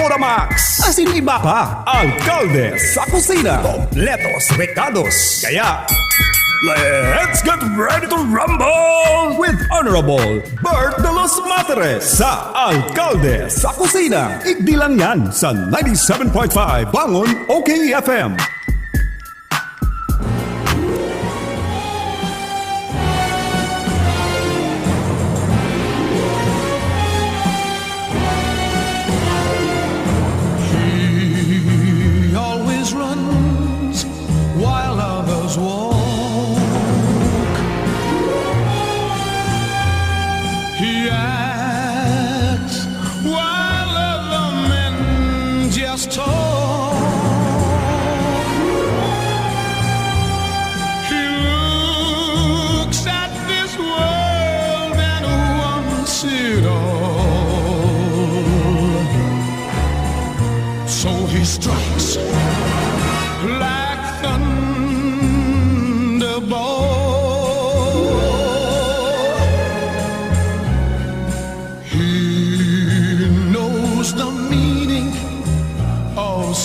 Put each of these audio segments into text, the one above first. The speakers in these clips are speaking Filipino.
Sodamax. Asin iba pa. Alcalde sa kusina. Kompletos recados. Kaya, let's get ready to rumble with Honorable Bert de los Materes sa Alcalde sa kusina. Igdi lang yan sa 97.5 Bangon OKFM.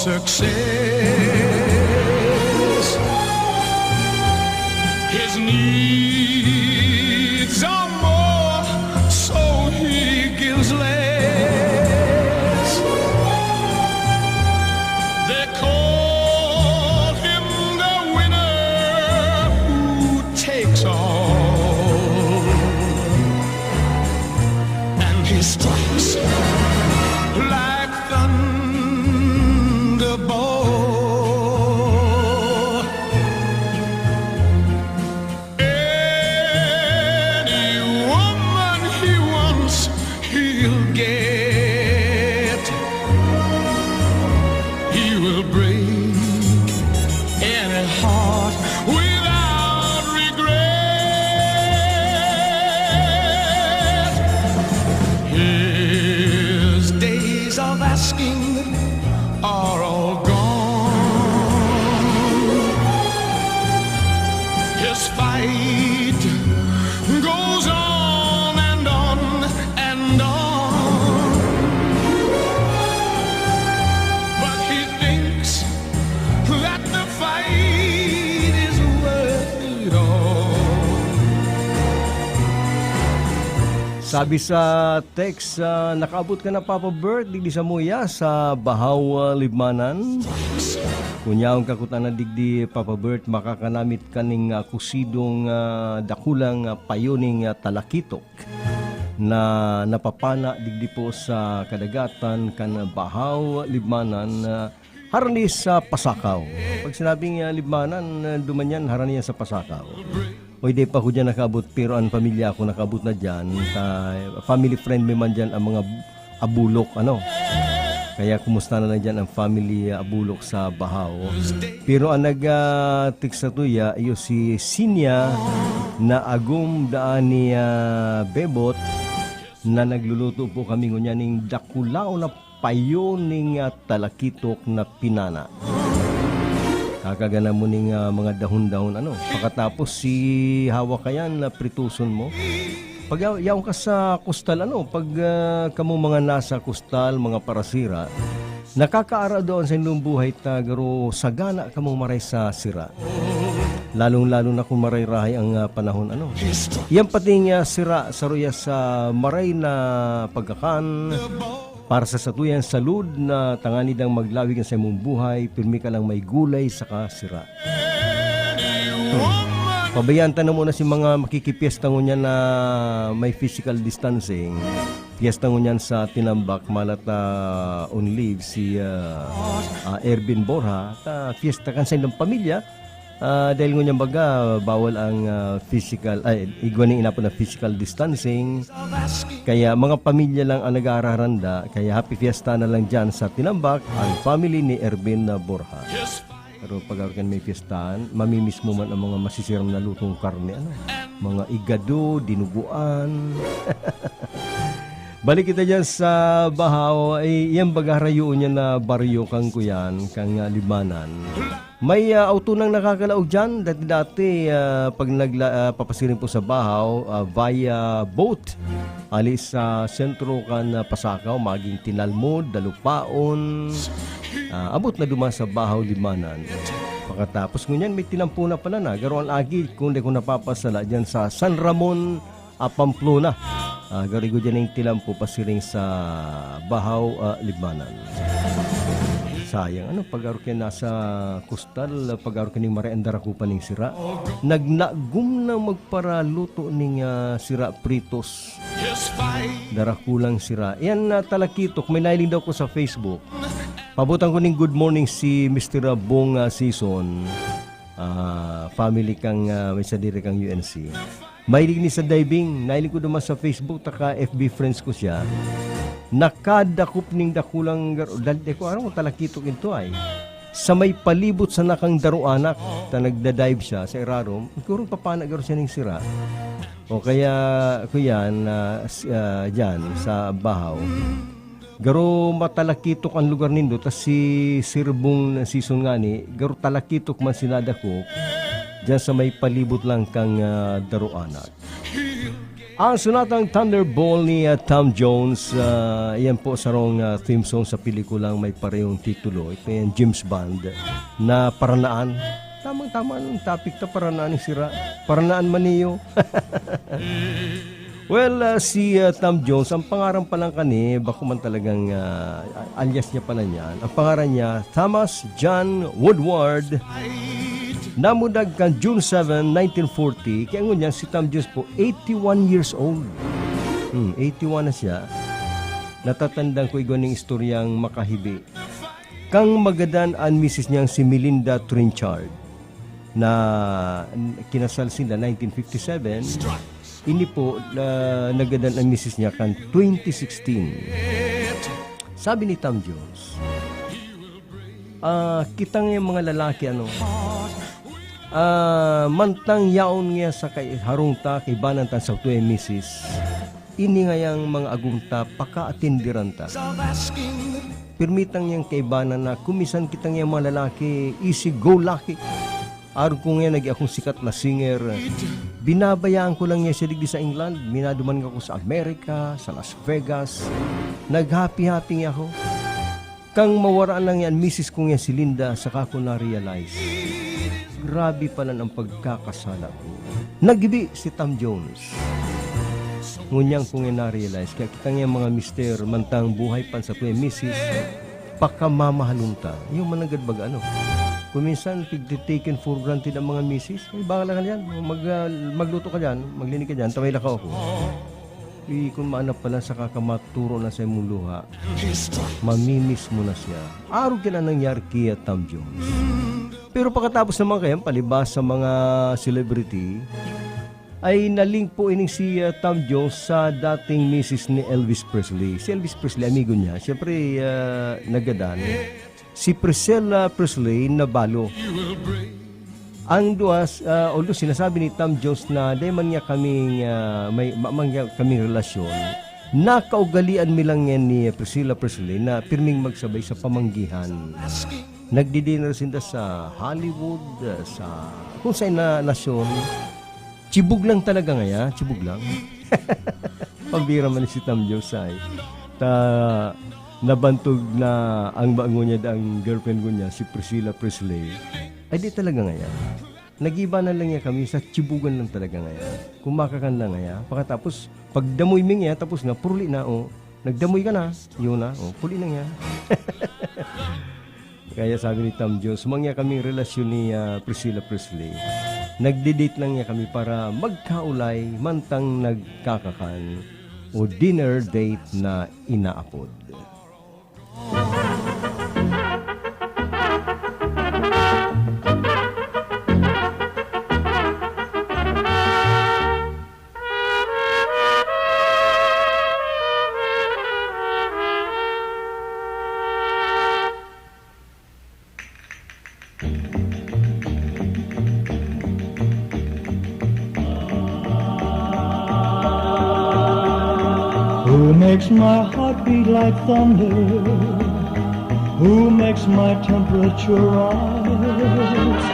Success. His needs are more, so he gives less. They call him the winner who takes all, and he strikes like thunder. Sabi sa text, nakaabot ka na Papa Bert, digdi sa muya sa Bahaw, Libmanan. Kunyaong kakutan na digdi Papa Bert, makakanamit kaning kusidong dakulang payuning talakitok na napapana digdi po sa kadagatan kan Bahaw, Libmanan, harani sa Pasakaw. Pag sinabing Libmanan, dumanyan harani sa Pasakaw. O hindi pa ko dyan nakabot, pero ang pamilya ko nakabot na dyan. Family friend may man dyan ang mga abulok, ano. Kaya kumusta na lang dyan ang family abulok sa Bahaw. Pero ang nag-text sa tuya, iyo si Sinya na agum daan ni Bebot na nagluluto po kami ngunyan ng dakulao na payoning talakitok na pinana. Kakagana mo ning mga dahon-dahon ano. Pagkatapos si hawa kayan na prituson mo. Pag yaong ka sa kustal ano, pag kamo mga nasa kustal, mga parasira, nakakaara doon sa inyong buhay garo sagana kamo maray sa sira. Lalong-lalo na kung maray-rahay ang panahon ano. Yan pating sira saruya sa maray na pagkakan. Para sa satuyan salud na tanganid ang maglawig sa imong buhay, pirmi ka lang may gulay sa kasira. Pabayaan na muna si mga makikipiyesta ngunyan na may physical distancing. Piyesta ngunyan sa Tinambak, malata on leave si Ervin Borja. Piyesta kan sa inyong pamilya. Dahil ngunyan baga, bawal ang igwaning inapon na physical distancing. Kaya mga pamilya lang ang nag-aararanda. Kaya happy fiesta na lang dyan sa Tinambak, ang family ni Ervin Borja. Pero pag may fiestahan, mamimiss mo man ang mga masisiram na lutong karne. Ano? Mga igado, dinuguan. Balik kita dyan sa Bahaw, ay yan bagarayoon niya na baryo kang kuyan, kang limanan. May auto nang nakakalaog dyan. Dati pag papasirin po sa Bahaw, via boat, alis sa sentro kan Pasakaw, maging Tinalmod, Dalupaon, abot na duman sa Bahaw, Limanan. Pagkatapos ngunyan, may tinampuna pala na. Garo ang agi, kung di ko napapasala dyan sa San Ramon, Pamplona. Garigo dyan yung tilampo pasiring sa Bahaw, Limanan. Sayang, pag-aro kaya nasa kustal, pag-aro kaya ng mariandara ko pa ng sira. Nagnagum na magparaluto ng sira pritos. Darakulang sira. Yan talakitok, may nailing daw ko sa Facebook. Pabutan ko ng good morning si Mr. Bong Season. Family kang may sadiri kang UNC. Mahilig ni sa diving. Nailing ko naman sa Facebook, taka FB friends ko siya. Nakadakop ning dakulang dalde ko araw talakitok ito ay sa may palibot sa nakang daruanak ta nagda-dive siya sa irarom siguro papana garo siya ning sira o kaya kuyan diyan sa Bahaw garo matalakitok ang lugar nindo tas si Sirbong Season ngani garo talakitok man sinadakop diyan sa may palibot lang kang daruanak. Ang sunatang Thunderball ni Tom Jones, yan po sarong theme song sa pelikulang may parehong titulo. Ito yung James Bond na Paranaan. Tamang-tama ng topic na Paranaan ni sira. Paranaan man niyo. Well, si Tom Jones, ang pangaran pa lang kani, bako man talagang alias niya pa na yan. Ang pangaran niya, Thomas John Woodward. Namudag kan June 7, 1940. Kaya ngunyan si Tom Jones po, 81 years old. 81 na siya. Natatandang ko iganing istoryang makahibi. Kang magadan ang misis niyang si Melinda Trenchard na kinasal sila 1957. Ini po nagadan ang misis niya kan 2016. Sabi ni Tom Jones, kitang yung mga lalaki mantang yaon nga sa kay harungta kay banantan sa tuwe misis ini ngayang mga agumta pakaatindiranta permitang yang kay banan na kumisan kitang yung mga lalaki easy go lucky araw ko nga nagi akong sikat na singer binabayaan ko lang niya siya digdi sa England minaduman ko sa Amerika sa Las Vegas naghappy-happy nga ako kang mawaraan lang yan misis ko nga si Linda saka ko na-realize grabe pala ang pagkakasala ko. Nagibi si Tom Jones. Ngunyang kong na-realize, kaya kita nga mga mister, mantang buhay pan sa tuwe, misis, pakamamahalunta. Yung managad baga Kung minsan, taken for granted ang mga misis, ay baka lang yan, magluto ka dyan, maglinig ka dyan, taway lakaw ako. Kung maanap pala sa kakamaturo na sa imong luha, mamimiss mo na siya. Araw ka na nangyari kaya Tom Jones. Pero pagkatapos naman kayo, palibas sa mga celebrity, ay nalink po ining si Tom Jones sa dating misis ni Elvis Presley. Si Elvis Presley, amigo niya, siyempre nagadan. Si Priscilla Presley nabalo. Ang duwas, although sinasabi ni Tom Jones na dahil man niya kaming relasyon, nakaugalian milang yan ni Priscilla Presley na pirming magsabay sa pamanggihan. Nagdi-dinner sinda sa Hollywood, sa kung saan na nasyon. Chibug lang talaga ngaya, chibug lang. Pambira man si Tom Jones ay. Nabantog na ang bago niya ang girlfriend ko niya, si Priscilla Presley. Ay di talaga ngaya. Nag-iba na lang niya kami sa chibugan lang talaga ngaya. Kumakakan lang ngaya. Pagkatapos, pagdamoy ming niya, tapos na, puruli na, nagdamoy ka na, yun na, puli na niya. Kaya sabi ni Tom Jones, sumangya kaming relasyon ni Priscilla Presley. Nagdi-date lang niya kami para magkaulay mantang nagkakakan o dinner date na inaapod. makes my heart beat like thunder? Who makes my temperature rise?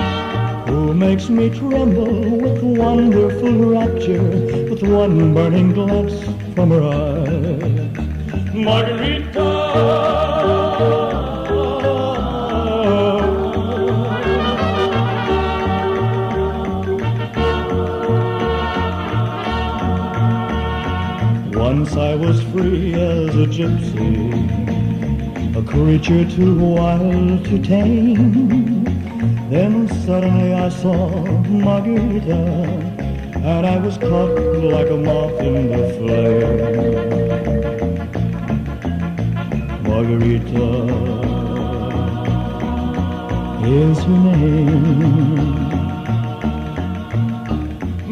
Who makes me tremble with wonderful rapture, with one burning glance from her eyes? Margarita. Once I was free as a gypsy, a creature too wild to tame. Then suddenly I saw Margarita, and I was caught like a moth in the flame. Margarita is her name.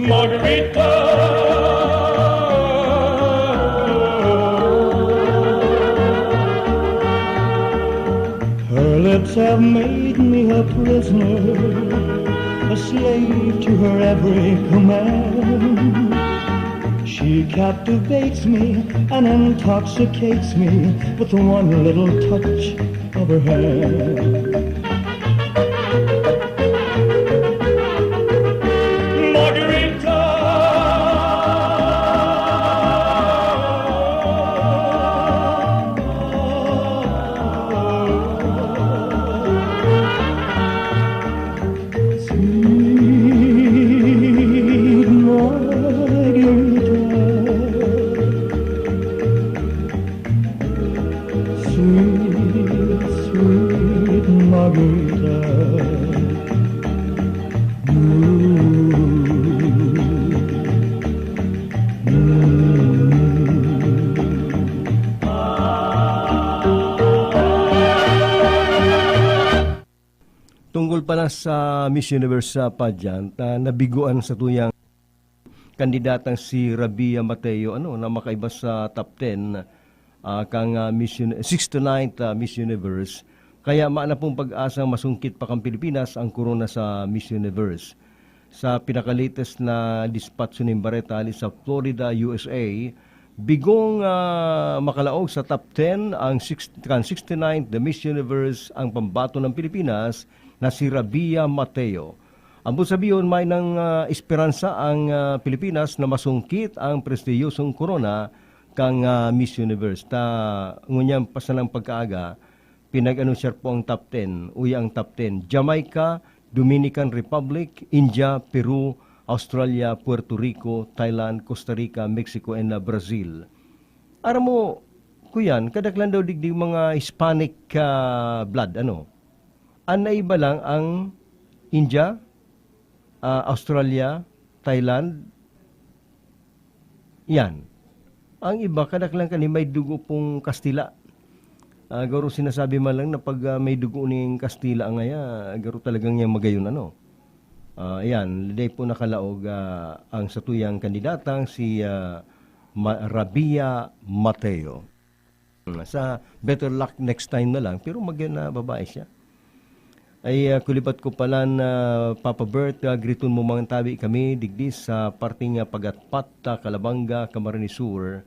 Margarita. Her lips have made me a prisoner, a slave to her every command. She captivates me and intoxicates me with one little touch of her hand. Tungkol pala sa Miss Universe pageant, nabiguan sa tuyang kandidatang si Rabia Mateo na makaiba sa top 10 kang 69th Miss Universe. Kaya maana pong pag-asang masungkit pa kang Pilipinas ang korona sa Miss Universe. Sa pinakalatest na dispatch ni Baretali sa Florida, USA, bigong makalaog sa top 10 ang 69th the Miss Universe ang pambato ng Pilipinas na si Rabia Mateo. Ang sabiyon may ng esperansa ang Pilipinas na masungkit ang prestiyosong korona kang Miss Universe. Ngunyang pasanang pagkaaga, pinag-anunsyer po ang top 10, uya ang top 10. Jamaica, Dominican Republic, India, Peru, Australia, Puerto Rico, Thailand, Costa Rica, Mexico, and Brazil. Aram mo, kuyan, kadaklan daw digdig mga Hispanic blood, Anay ba lang ang India, Australia, Thailand, yan. Ang iba, kadaklan kani may dugo pong Kastila. Garo sinasabi man lang na pag may dugo ning Kastila ngaya, garo talagang yung magayon yan, liday po nakalaog ang satuyang kandidatang si Rabia Mateo. Sa better luck next time na lang, pero magayon na babae siya. Ay kulipat ko pala na Papa Bert, griton mo mga tabi kami digdi sa parting Pagatpat, Calabanga, Camarines Sur,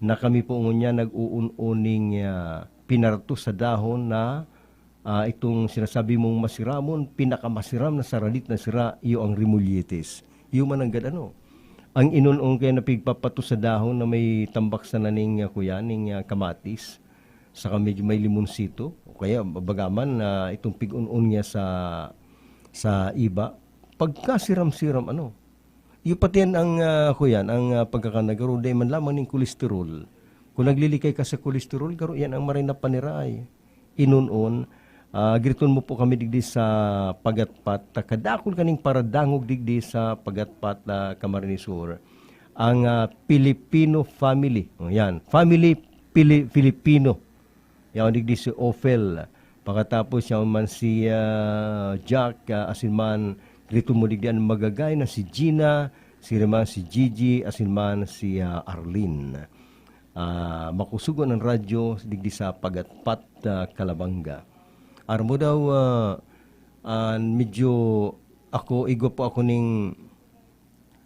na kami po ngunya nag-uuning pinarto sa dahon na itong sinasabi mong masiramon, pinakamasiram na saralit na sira, iyo ang remulyetes. Iyo man ang gadano. Ang inunong kaya napigpapato sa dahon na may tambak sa naning kuyaning kamatis, saka medyo may limonsito, o kaya bagaman itong pig-un-un niya sa iba, pagkasiram-siram iyo pati yan ang ang pagkakanagaro, day man lamang ng kolesterol. Kung naglilikay ka sa kolesterol, garo yan ang maray na paniray. Inun-un, griton mo po kami digdi sa Pagatpat, kadakol kaning paradangog digdi sa Pagatpat na Camarines Sur, ang Filipino family. Yan, family Filipino. Yan digdi si Ophel. Pagkatapos yan man si Jack, asin man grito mo digdi ang magagay na si Gina, si Gigi, asin man si Arlene. Makusugon ang radyo digdi sa Pagatpat, Calabanga. Armo daw medyo igo po ako ning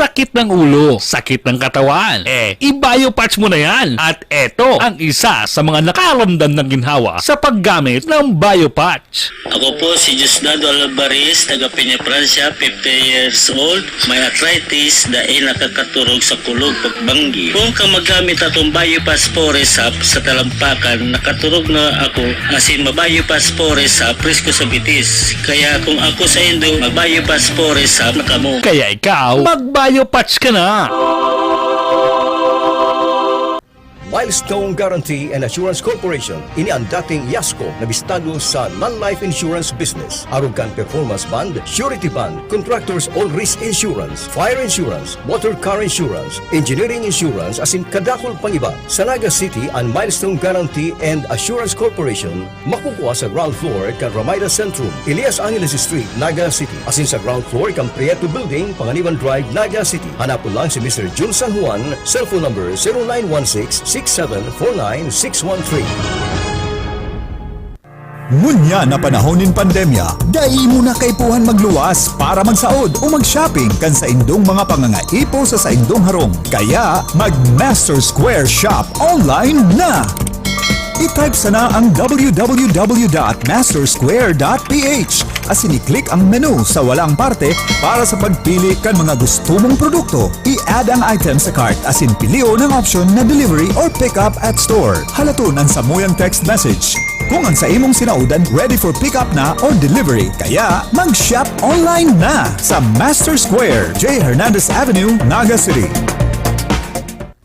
sakit ng ulo, sakit ng katawan, i-biopatch mo na yan. At eto ang isa sa mga nakaramdam ng ginhawa sa paggamit ng biopatch. Ako po si Diosdado Alvarez, taga Peña, Francia, 50 years old. May arthritis dahil nakakaturog sa kulog pagbanggi. Kung ka magamit atong Biopatch Foresap sa talampakan, nakaturog na ako asin ma-Biopatch Foresap presko sa bitis. Kaya kung ako sa Indo, ma-Biopatch Foresap na kamo. Kaya ikaw, mag-biopatch ka na! Milestone Guarantee and Assurance Corporation, ini ang dating Yasco na bistado sa non-life insurance business. Arugan Performance Bond, Surety Bond, Contractors All Risk Insurance, Fire Insurance, Motor Car Insurance, Engineering Insurance, asin kadakol pang iba. Sa Naga City, ang Milestone Guarantee and Assurance Corporation makukuha sa ground floor kan Ramada Centrum, Elias Angeles Street, Naga City. Asin sa ground floor kan Prieto Building, Panganiban Drive, Naga City. Hanapon lang si Mr. Jun San Juan, cellphone number 0916-6749613. Ngunya na panahon nin pandemya, dai mo na kaipuhan magluwas para magsaod o mag-shopping kan sa indong mga pangangaipo sa indong harong. Kaya mag-Master Square Shop online na! I-type sana ang www.mastersquare.ph asin i-click ang menu sa walang parte para sa pagpili kan mga gusto mong produkto. I-add ang item sa cart asin pilio ng option na delivery or pick up at store. Halaton ang samuyang text message kung ang sa imong sinaudan ready for pick up na or delivery. Kaya mag-shop online na sa Master Square, J. Hernandez Avenue, Naga City.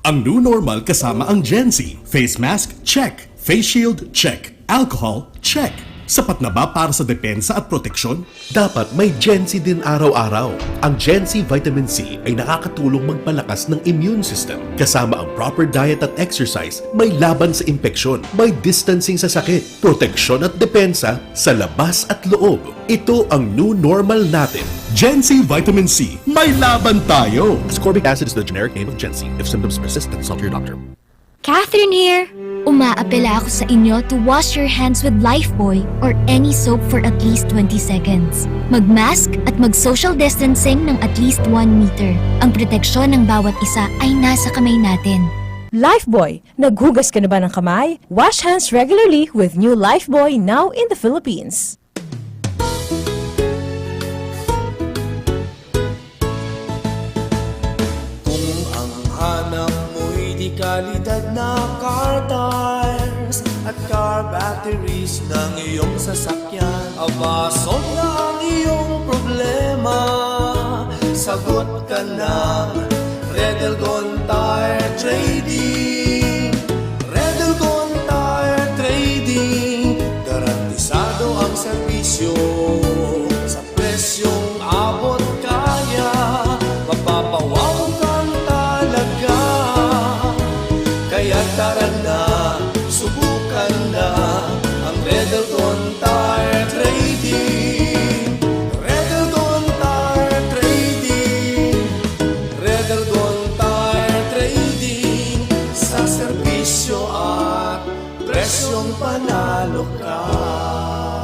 Ang new normal kasama ang Gen Z. Face mask? Check. Face shield? Check. Alcohol? Check. Sapat na ba para sa depensa at proteksyon? Dapat may Gen Z din araw-araw. Ang Gen Z Vitamin C ay nakakatulong magpalakas ng immune system. Kasama ang proper diet at exercise, may laban sa impeksyon, may distancing sa sakit, proteksyon at depensa sa labas at loob. Ito ang new normal natin. Gen Z Vitamin C. May laban tayo! Ascorbic acid is the generic name of Gen Z. If symptoms persist, consult your doctor. Catherine here! Umaapela ako sa inyo to wash your hands with Lifebuoy or any soap for at least 20 seconds. Mag-mask at mag-social distancing ng at least 1 meter. Ang proteksyon ng bawat isa ay nasa kamay natin. Lifebuoy, naghugas ka na ba ng kamay? Wash hands regularly with new Lifebuoy now in the Philippines. Kalidad na car tires at car batteries ng iyong sasakyan. Aba, solve na ang iyong problema. Sagot ka ng Redelgon Tire Trading. Redelgon Tire Trading, garantisado ang serbisyo sa presyong abot kaya. Mapapawaw kang talaga. Kaya tara na, subukan na ang Redelgon Tire Trading. Redelgon Tire Trading. Redelgon Tire Trading. Sa serbisyo at presyong panalo ka.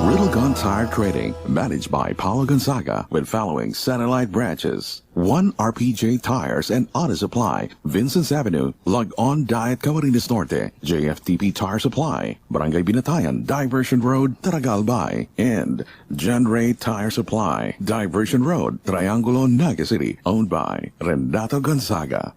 Redelgon Tire Trading, managed by Paulo Gonzaga, with following satellite branches: 1 RPJ Tires and Auto Supply, Vincent's Avenue, Log-On Diet, Camarines Norte; JFTP Tire Supply, Barangay Binatayan, Diversion Road, Taragalbay; and John Ray Tire Supply, Diversion Road, Triangulo, Naga City, owned by Renato Gonzaga.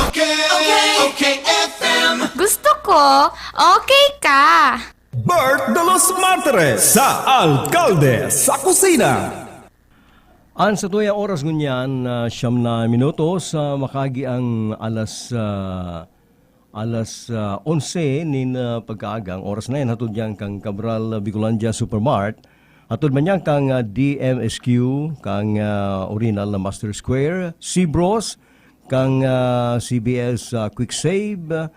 Okay, FM. Gusto ko, okay ka! Bert de los Martires sa Alkalde sa Kusina. An sa tuyang oras ngunyan, 9 minuto sa makagi ang alas 11 nin pagkaagang oras na yan hatod yan kang Cabral Bicolandia Supermart hatod man yan kang DMSQ kang original na Master Square, Cbros kang CBS Quick Save,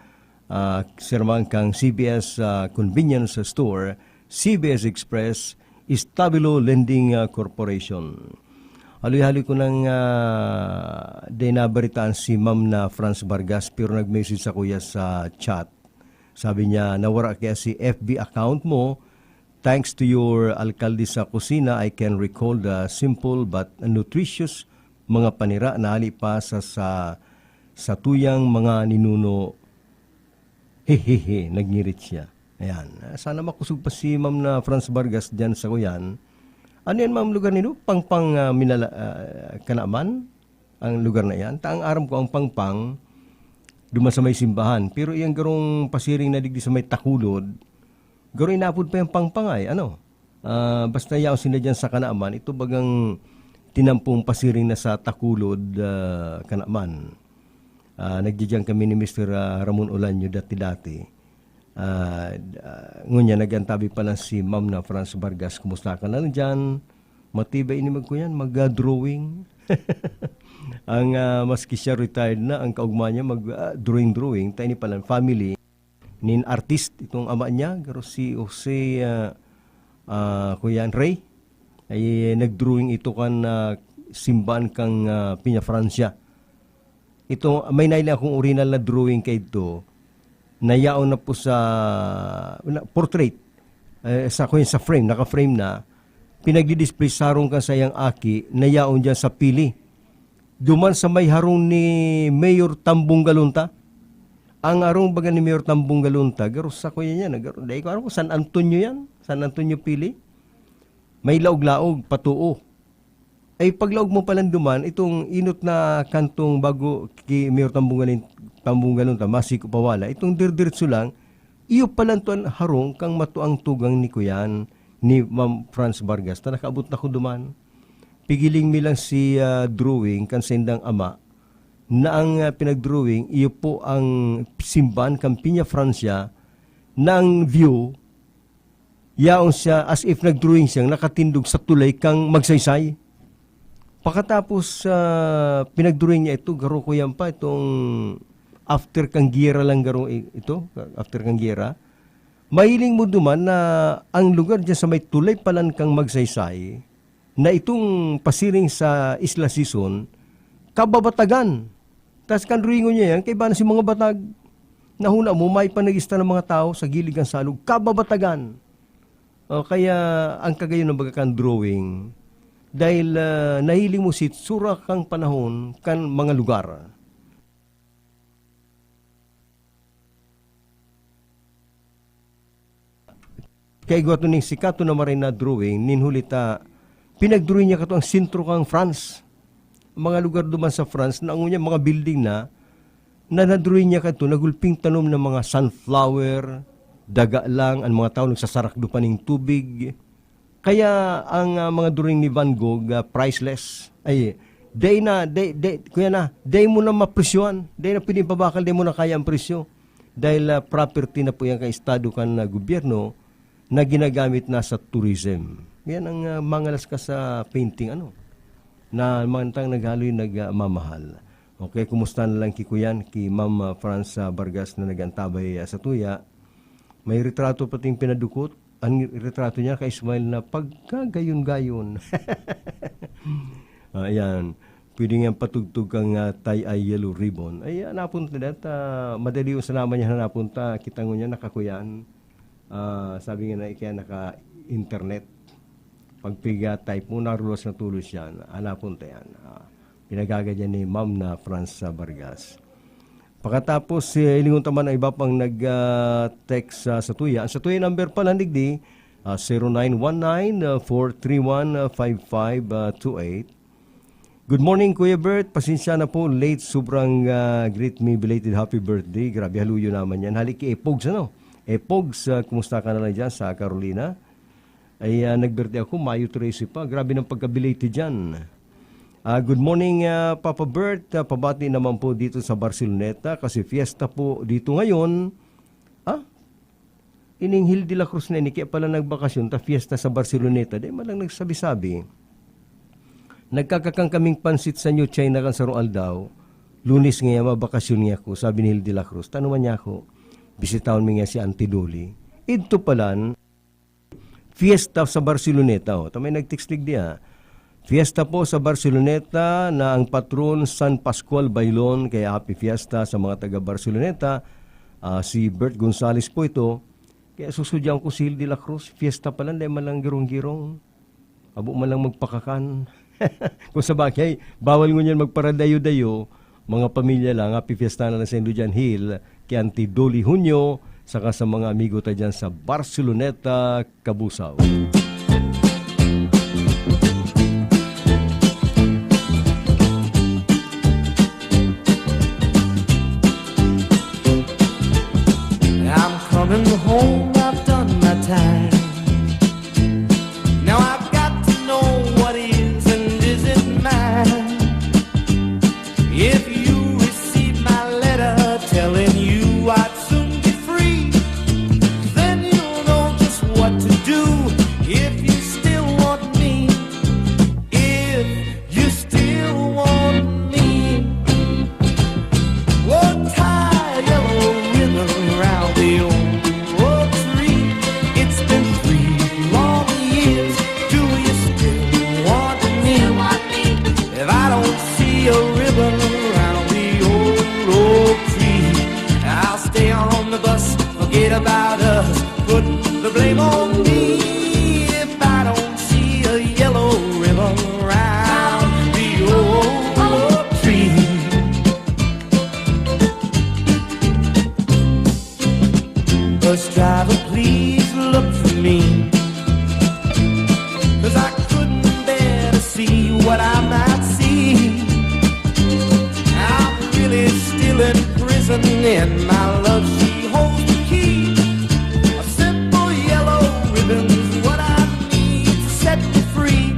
sirmang kang CBS Convenience Store, CBS Express, Stabilo Lending Corporation. Haloy-haloy ko nang dinabaritaan si Ma'am na Franz Vargas pero nag-message sa kuya sa chat. Sabi niya, nawara kaya si FB account mo. Thanks to your alkalde sa kusina, I can recall the simple but nutritious mga panira na pa sa tuyang mga ninuno. Hehehe, nagngirit siya. Ayan. Sana makusog pa si Ma'am na Franz Vargas dyan sa Kuyan. Ano yan, Ma'am, lugar nito? Pangpang Kanaman? Ang lugar na yan. Taang aram ko ang Pangpang, duman sa may simbahan. Pero iyang garong pasiring na digdi sa may Takulod, garong inapod pa yung Pangpang ay. Ano? Basta yaw sila dyan sa Kanaman, ito bagang tinampong pasiring na sa Takulod, Kanaman. Nagdiyan kami ni Mr. Ramon Olanyo dati-dati. Ngunya nagantabi pa lang si Ma'am na Franz Vargas. Kumusta ka na dyan? Matibay inimag ko yan, mag-drawing. Ang maski siya retired na, ang kaugma niya mag-drawing. Tayo ni palang family. Nin artist, itong ama niya, garo si Jose Kuyan Ray. Ay nag-drawing ito kan simbahan kang Piña Francia. Ito, may naila akong original na drawing kay ito. Nayaon na po sa portrait sa frame, naka-frame na, pinagdi-display sarong ka sayang aki, nayaon dyan sa pili. Duman sa may harong ni Mayor Tambong Galunta. Ang harong baga ni Mayor Tambong Galunta, garo sa kuya niya, dahil ko alam ko, San Antonio yan, San Antonio pili. May laog-laog, patuo. Ay paglaog mo palang duman, itong inot na kantong bago kay Mayor Tambong Galunta, Masiko Pawala, itong dirdiritso lang, iyo palang tuan harong kang matuang tugang ni Kuyan, ni Ma'am Franz Vargas, na nakaabot na ko duman. Pigiling mi lang si drawing kan sendang ama, na ang pinag-drawing, iyo po ang simbahan kang Piña Francia, na ang view, yaon siya as if nag-drawing siyang nakatindog sa tulay kang magsaysay. Pagkatapos pinag-drawing niya ito, garo ko yan pa, itong after kang gira lang garo ito, after kang gira, mahiling mo duman na ang lugar dyan sa may tulay palan kang magsaysay, na itong pasiring sa Isla Sison, kababatagan. Tapos kan ringo niya yan, kay ba na si mga batag, nahuna mo, may panagista ng mga tao sa gilid ng salug, kababatagan. Kaya ang kagayon ng bagakan drawing, dahil nahiling mo si tsura kang panahon kan mga lugar. Kaya gawa ning sikato na maray na drawing, ninhulita, pinag-drawing niya kato ang sintro kang France. Mga lugar duman sa France, na ang mga building na na-drawing niya kato, nagulping tanom ng mga sunflower, daga lang, ang mga tao nagsasarakdo pa ng tubig. Kaya ang mga drawing ni Van Gogh, priceless. Ay, day mo na mapresyohan. Day na pinipabakal, day mo na kaya ang presyo. Dahil property na po yan kay estado kan gobyerno na ginagamit na sa tourism. Yan ang mangalas ka sa painting, na mantang naghaloy nagmamahal. Okay, kumusta na lang kikuyan, ki Ma'am Franz Vargas na nagantabay sa tuya. May retrato pating pinadukot. Ang retrato niya kay Ismael na pagkagayon-gayon. Ayan. Pwede nga patugtog kang tie-eye yellow ribbon. Ay, napunta na. Madali yung sanama niya na napunta. Kita ngo niya nakakuyan. Sabi nga na kaya naka-internet. Pagpiga type mo, narulos na tulos yan. Napunta yan. Pinagagadyan ni Ma'am na Franz Vargas. Pagkatapos, ilingon taman na iba pang nag-text sa tuya. Sa tuya number pala nigdi, 0919-431-5528. Good morning, Kuya Bert. Pasensya na po, late. Sobrang greet me, belated happy birthday. Grabe, haluyo naman yan. Halik Epogs, Epogs, kumusta ka na lang dyan sa Carolina? Ay, nag-birthday ako, Mayo 13 pa. Grabe ng pagka-belated dyan. Good morning, Papa Bert. Pabati naman po dito sa Barceloneta kasi fiesta po dito ngayon. Ining Hill de la Cruz na ini, kaya pala nagbakasyon, fiesta sa Barceloneta. Di malang nagsabi-sabi. Nagkakakang kaming pansit sa New China kan sa Roal daw. Lunes nga mabakasyon niya ako, sabi ni Hill de la Cruz. Tanuman niya ako, bisitahon mi nga si Auntie Dolly. Ito pala, fiesta sa Barceloneta. Tamay nagtikslig diya. Fiesta po sa Barceloneta na ang patron San Pascual Bailon, kaya happy fiesta sa mga taga Barceloneta. Si Bert Gonzales po ito. Kaya susudyan ko si Hill de la Cruz. Fiesta pala, hindi man lang girong-girong. Abo man lang magpakakan. Kung sa bagay, bawal ngunyan magparadayo-dayo, mga pamilya lang, happy fiesta na sa Lujan Hill, kay Auntie Dolly Junio, saka sa mga amigo tayo dyan sa Barceloneta, Cabusao. I'm coming home, I've done my time. Now I've got to know what is and isn't mine. If you receive my letter telling you I'd soon be free, then you'll know just what to do if you still want me. If you still want me, oh, tie a yellow ribbon around the old tree. It's been 3 long years. Do you still want me? If I don't see a ribbon around the old tree, I'll stay on the bus, forget about us, put the blame on me. If I don't see a yellow ribbon around the old tree. Bus driver, please look for me, 'cause I couldn't bear to see what I might see. I'm really still in prison and my love, she holds the key. A simple yellow ribbon's what I need to set me free.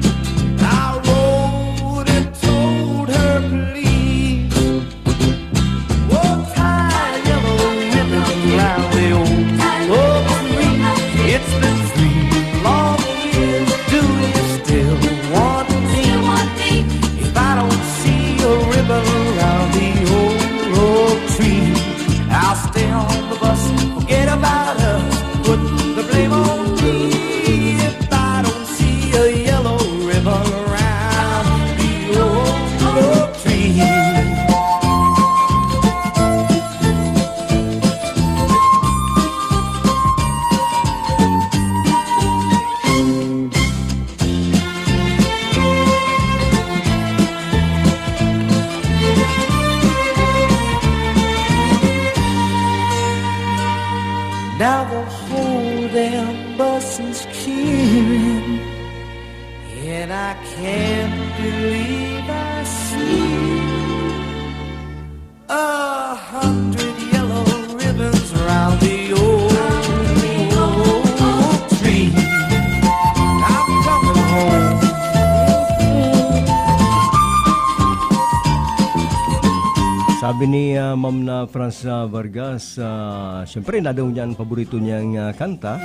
I wrote and told her, please, oh, tie a yellow ribbon around the old tree. It's been 3 long years. Do you still want me? If I don't see a ribbon around the old tree, I'll stay on the bus, forget about us, put the blame on me. If I don't see a yellow ribbon around the old tree. Now the whole damn bus is clearing, and I can't believe I see 100 yellow ribbons around the old tree. I'm coming home. Sabi ni Ma'am na Franz Vargas, siyempre nadaw niya ang paborito niyang kanta.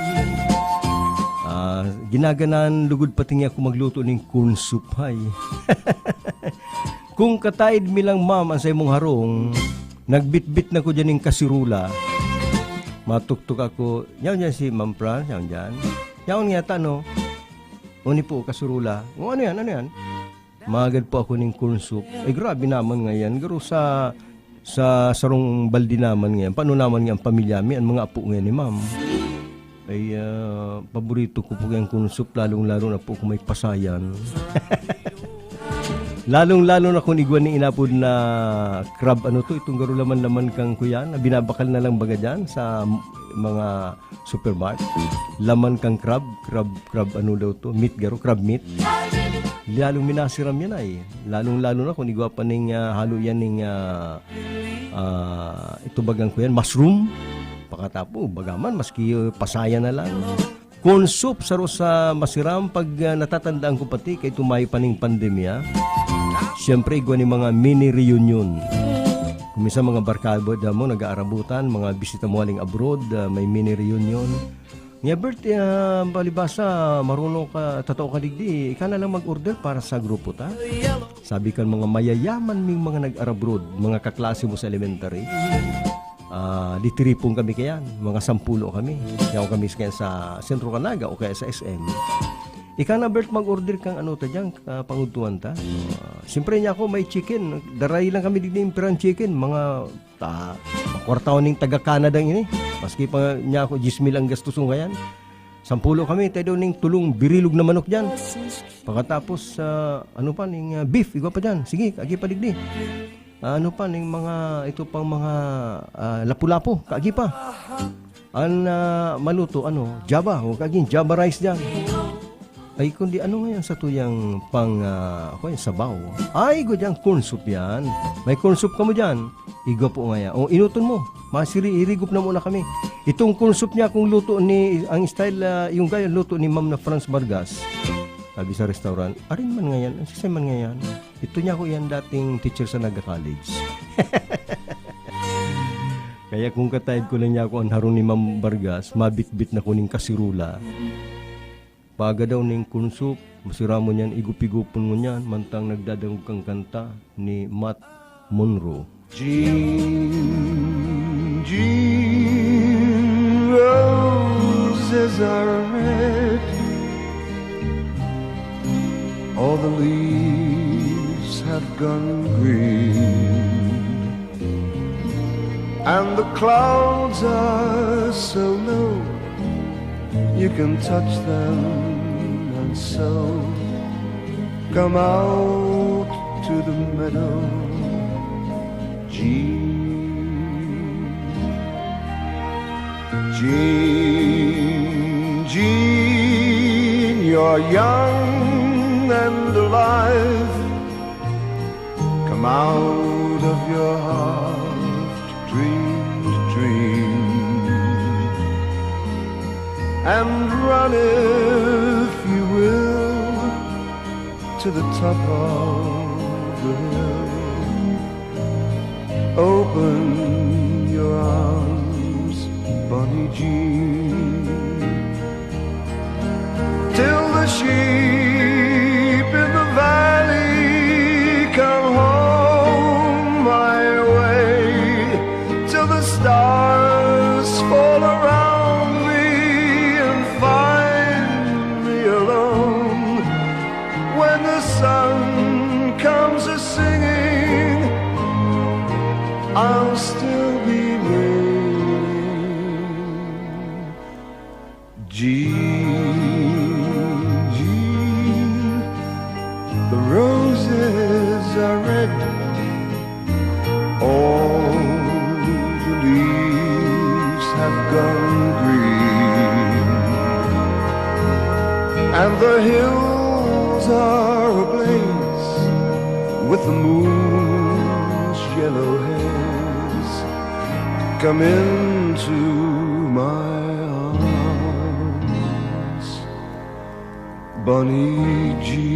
Ginaganan lugod pati niya kung magluto ng corn soup hay. Kung kataid mi lang ma'am ang sa imong harong, nagbitbit na ko dyan ng kasirula. Matuktok ako, yaw niya si Ma'am Franz, yaw niyan. Yaw niya no? Uni po kasirula. O ano yan, ano yan? Magad po ako ng corn soup. Ay grabe naman ngayon. Garo sa sarong baldi naman ngayon. Paano naman nga ang pamilya mi, ang mga apo ngayon ni ma'am. Ay paborito ko po yung corn soup, lalong-lalo na po kung may pasayan. Lalong-lalo na kung igwan ni inapod na crab, ano to, itong garo laman-laman kang kuyan, na binabakal na lang baga dyan sa mga supermarket. Laman kang crab, ano daw to, meat garo, crab meat. Lalong minasiram yan ay. Lalong-lalo na kung igwa pa ning halo yan ning ito bagang ko yan, mushroom. Pakatapo, bagaman, maski pasaya na lang. Corn soup, saro sa masiram, pag natatandaan ko pati, kay tumayo pa ning pandemya, siyempre igwa ni mga mini reunion. Kung minsan mga barkada mo, nag-aarabutan, mga bisita mo aling abroad, may mini reunion. Nga Bert, balibasa, marunong ka, totoo ka digdi, ika na lang mag-order para sa grupo ta. Sabi kan mga mayayaman ming mga nag-arabroad, mga kaklase mo sa elementary. Litiripong kami kayan, mga 10 kami. Kaya kami sa Sentro Canaga o kaya sa SM. Ika na Bert, mag-order kang ano ta dyan, pangutuan ta. Siyempre niya ako may chicken, daray lang kami digdi impiran chicken, mga kwartaon ng taga-Canada ini. Maski pa niya ako 10,000 ang gastos ngayon. 10 kami, tayo daw ning tulong birilog na manok dyan. Pagkatapos, ano pa, ning beef, ikaw pa dyan. Sige, kagi pa digdi. Ano pa, ning mga, ito pang mga lapu-lapu, kagi pa. Ang maluto, Java, o kaging Java rice dyan. Ay, kundi ano ngayon sa tuyang pang, sabaw? Ay, go dyan, corn soup yan. May corn soup ka mo dyan. Igo po nga yan. O, inuton mo. Masiri, irigup na muna kami. Itong corn soup niya, kung luto ni, ang style, yung gaya luto ni Ma'am na Franz Vargas, sabi sa restaurant, arin man ngayon, ang sisay man ngayon. Ito niya ko yan dating teacher sa Naga-College. Kaya kung katayad ko lang niya ako ang harong ni Ma'am Vargas, mabit-bit na kuning kasirula. Paga daw ning corn soup, masira mo niyan, igup-igupon mo niyan, mantang nagdadagog kang kanta ni Matt Monroe. Jean, Jean, roses are red. All the leaves have gone green, and the clouds are so low you can touch them, and so come out to the meadow, Jean, Jean, Jean, you're young and alive. Come out of your heart to dream, and run if you will to the top of the hill. Open your arms, Bonnie Jean, till the sheep in the valley come home my way, till the stars fall around me and find me alone. When the sun comes a-singing, I'll still be waiting, Jean, Jean. The roses are red, all the leaves have gone green, and the hills are ablaze with the moon's yellow haze. Come into my arms, Bonnie Jean.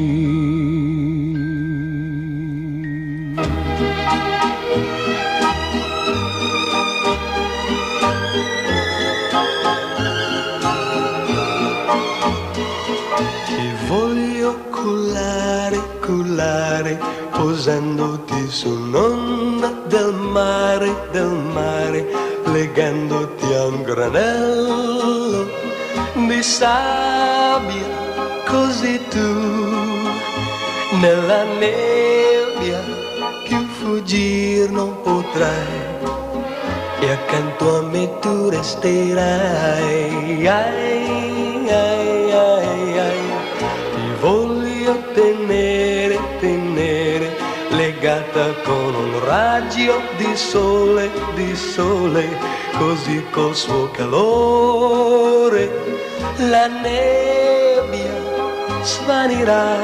Ti voglio cullare, cullare, posandoti su un'onda del mare, legandoti a un granello di sabbia, così tu nella nebbia più fuggir non potrai, e accanto a me tu resterai. Ai, ai, ai, ai. Ti voglio tenere, tenere, legata con un raggio di sole, così col suo calore la nebbia svanirà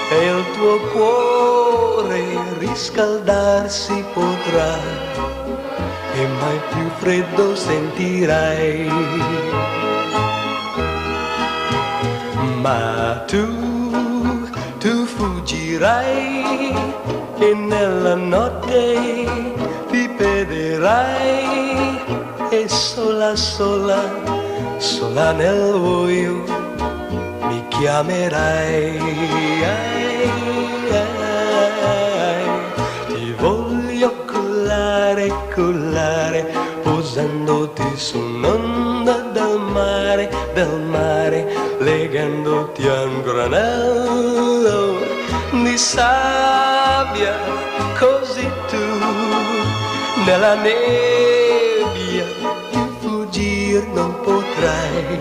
e il tuo cuore riscaldarsi potrà e mai più freddo sentirai. Ma tu fuggirai e nella notte ti perderai e sola, sola, sola nel buio mi chiamerai. Ai, ai, ti voglio cullare, cullare, posandoti su un'onda del mare, legandoti a un granello di sabbia, così tu nella nebbia più fuggir non potrai.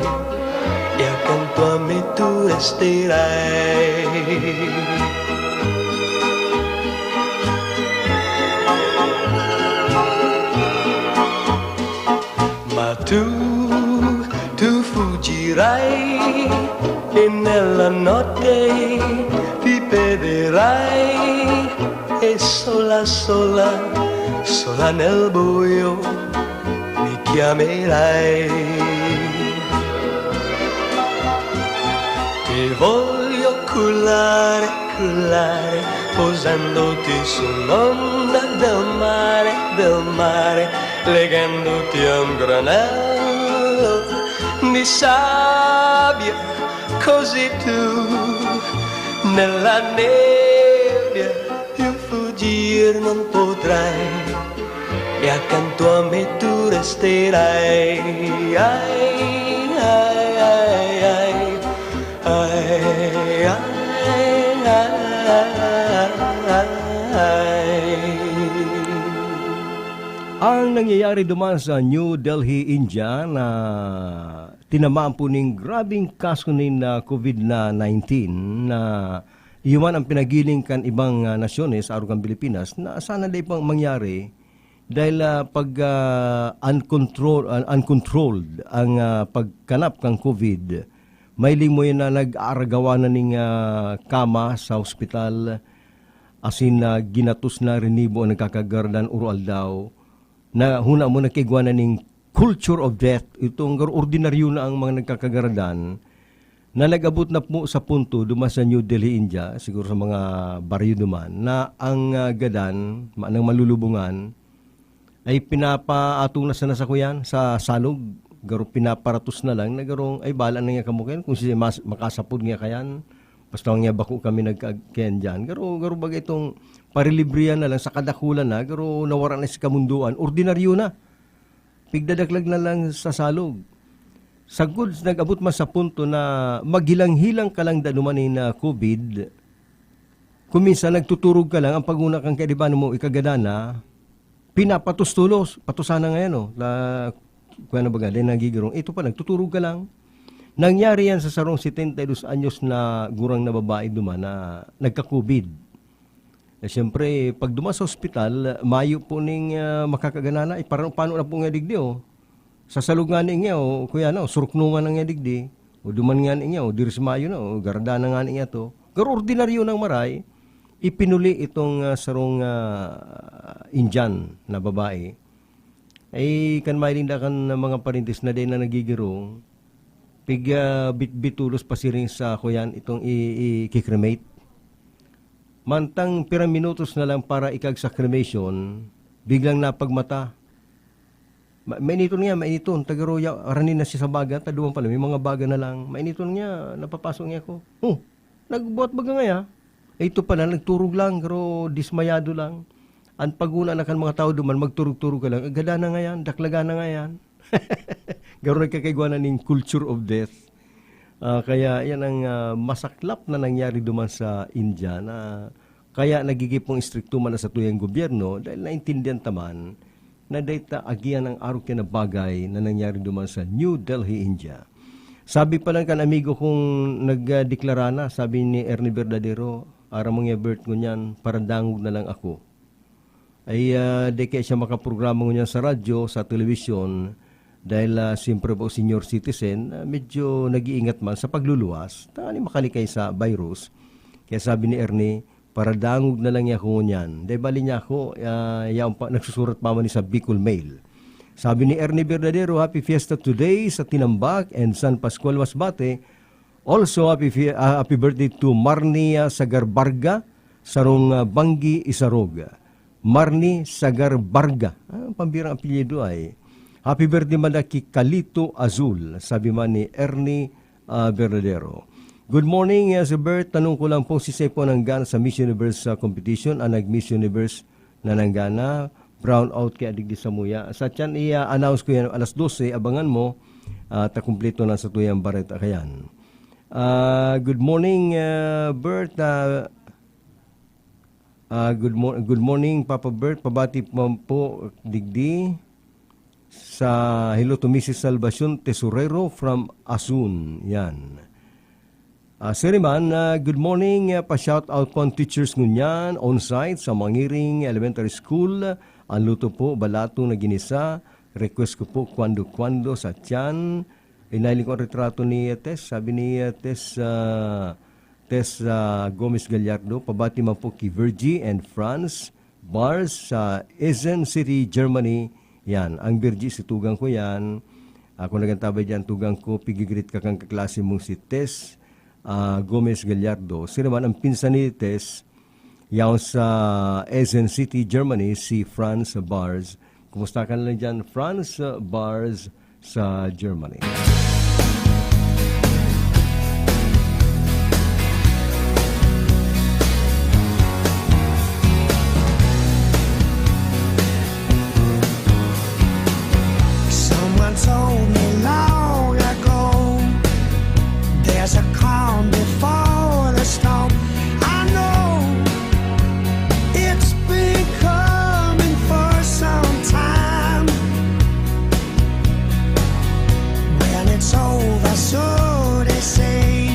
e accanto a me tu resterai. Ma tu fuggirai e nella notte ti perderai e sola, sola, sola nel buio mi chiamerai. Ti voglio cullare, cullare, posandoti sull'onda del mare, legandoti a un granello di sabbia, così tu nella nebbia più fuggir non potrai e accanto a me tu resterai. Ai, ai, ai, ai, ai, Ang nangyayari duman sa New Delhi, India na tinamaan po ng grabing kaso ng COVID-19 na iyon ang pinagiling kan ibang nasyones, arugang Pilipinas, na sana day pang mangyari dahil pag uncontrolled ang pagkanap kang COVID, may mo yun na nag-aaragawa na ng kama sa ospital, asin ginatos na rinibo ang nagkakagardan ural daw, na huna mo nakigwa na ng culture of death, itong ordinaryo na ang mga nagkakagaradan, na nag-abot na po sa punto duman sa New Delhi, India, siguro sa mga baryo duman, na ang gadan, ng malulubungan, ay pinapaatung na sa kuyan, sa salog, garo pinaparatos na lang, na garong ay bala na nga kamukin, kung siya makasapod nga kayan, basta nga bako kami nagkakiyan dyan, garo bagay itong parilibriyan na lang, sa kadakulan na, garo nawara na si kamunduan, ordinaryo na, pigdadaklag na lang sa salog. Sagud nag-abot man sa punto na maghilang-hilang ka lang danumanin na COVID, kuminsan nagtuturog ka lang, ang paguna kang kaidiban mo ikagadana, pinapatustulos, patusana ngayon, no? Kung ano baga, din nagigirong, ito pa, nagtuturog ka lang. Nangyari yan sa sarong 72 anyos na gurang na babae duman na nagka-COVID. Eh, siyempre, pag duman sa ospital, mayo po ning makakaganana, paano na po nga digdi, oh. Sa salug nga niya, o kuya, no, suruknungan nga digdi, o duman nga niya, o diris mayo na, o gardana nga niya to. Pero ordinaryo ng maray, ipinuli itong sarong Indian na babae. Ay, kan mailinda kan mga parintis na din na nagigirong, bitulos pa siring sa kuyan itong i-cremate. Mantang piraminutos na lang para ikag sa cremation, biglang napagmata. Mainiton niya, mainiton. Tagaroya, aranin na siya sa baga, taduan pala, may mga baga na lang. Mainiton niya, napapasok niya ko. Nagbuhat baga nga. Ito pala, nagturog lang, pero dismayado lang. Ang paguna na kan mga tao duman, magturog-turog ka lang. Agada na nga yan, daklaga na nga yan. Garo nagkakaigwa na ng culture of death. Kaya yan ang masaklap na nangyari duman sa India na kaya nagigipong istrikto man na sa tuyang gobyerno dahil naintindihan taman na data agian ang araw na bagay na nangyari duman sa New Delhi, India. Sabi pa lang kan amigo kong nagdeklara na, sabi ni Ernie Verdadero, ara mga birth ko niyan, parandangog na lang ako. Ay di kaya siya makaprograma ko niyan sa radyo, sa television, dahil siyempre po senior citizen, medyo nag-iingat man sa pagluluwas, tani makalikay sa virus. Kaya sabi ni Ernie, paradangog na lang niya ako niyan. Dahil bali niya ako, nagsusurat pa man sa Bicol Mail. Sabi ni Ernie Verdadero, happy fiesta today sa Tinambak and San Pascual Masbate. Also, happy birthday to Marnie Sagarbarga, sarong Bangi Isaroga. Marnie Sagarbarga, pambirang apelyido ay. Happy birthday man kay Kalito Azul, sabi man ni Ernie Verdadero. Good morning, Sir Bert. Tanong ko lang po si Sepo nanggana sa Miss Universe competition, ang nag-Miss Universe na nanggana, brown out kaya digdi sa muya. Sa tiyan, i-announce ko yan alas 12, abangan mo, takumpleto na sa tuyang baret kayan. Good morning, Bert. Good morning, Papa Bert. Pabati po digdi Hello to Mrs. Salvacion Tesorero from Asun. Yan. Seriman, good morning. Pa-shout out po ang teachers ngunyan on-site sa Mangiring Elementary School. Ang luto po, balato na ginisa. Request ko po kwando-kwando sa tiyan. Inailing ko ang retrato ni Tess. Sabi ni Tess Gomez Gallardo. Pabati man po kay Virgie and Franz Bars sa Essen City, Germany. Yan, ang Virgie, si tugang ko yan. Ako nagantabay dyan, tugang ko, pigigrit ka kang kaklase mong si Tess Gomez Gallardo. Si naman ang pinsan ni Tess, yaw sa Essen City, Germany, si Franz Bars. Kumusta ka na lang dyan, Franz Bars sa Germany. Someone told me long ago there's a calm before the storm. I know it's been coming for some time. When it's over, so they say,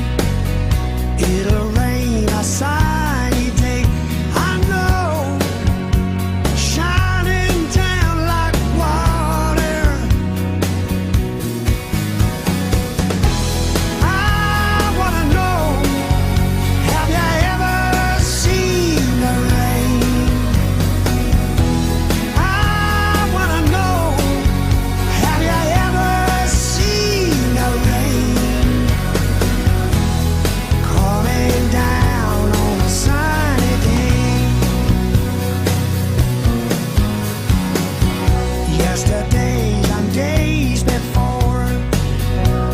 it'll rain a sunny day. I know, shining down like water. I wanna know, have you ever seen the rain? I wanna know, have you ever seen the rain coming down on a sunny day? Yesterdays and days before,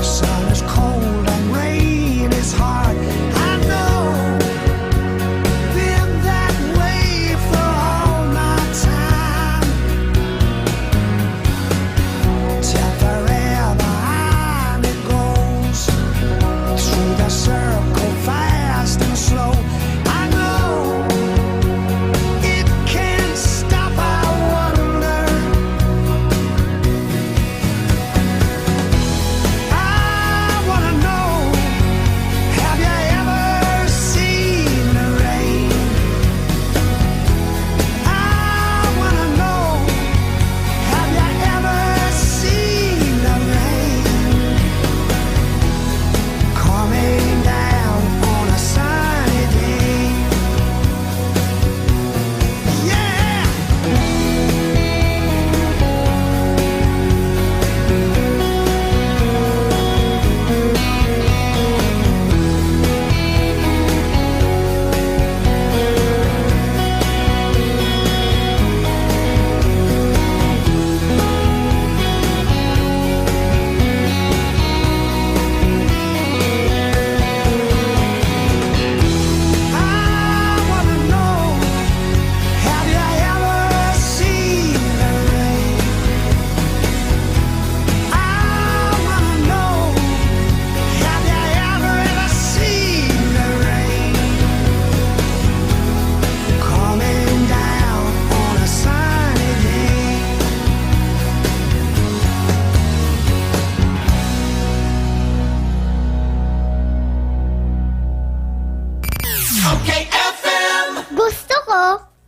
sun is cold and rain is hard. I know, been that way for all my time. Till forever on it goes, through the circle fast and slow. I know, it can't stop, I wonder. I wanna know, have you ever seen the rain? I wanna know, have you ever seen the rain coming down on a sunny day? Yeah! I wanna know, have you ever seen the rain? I wanna know, have you ever seen the rain coming down on a sunny day? Okay, FM. Gusto ko,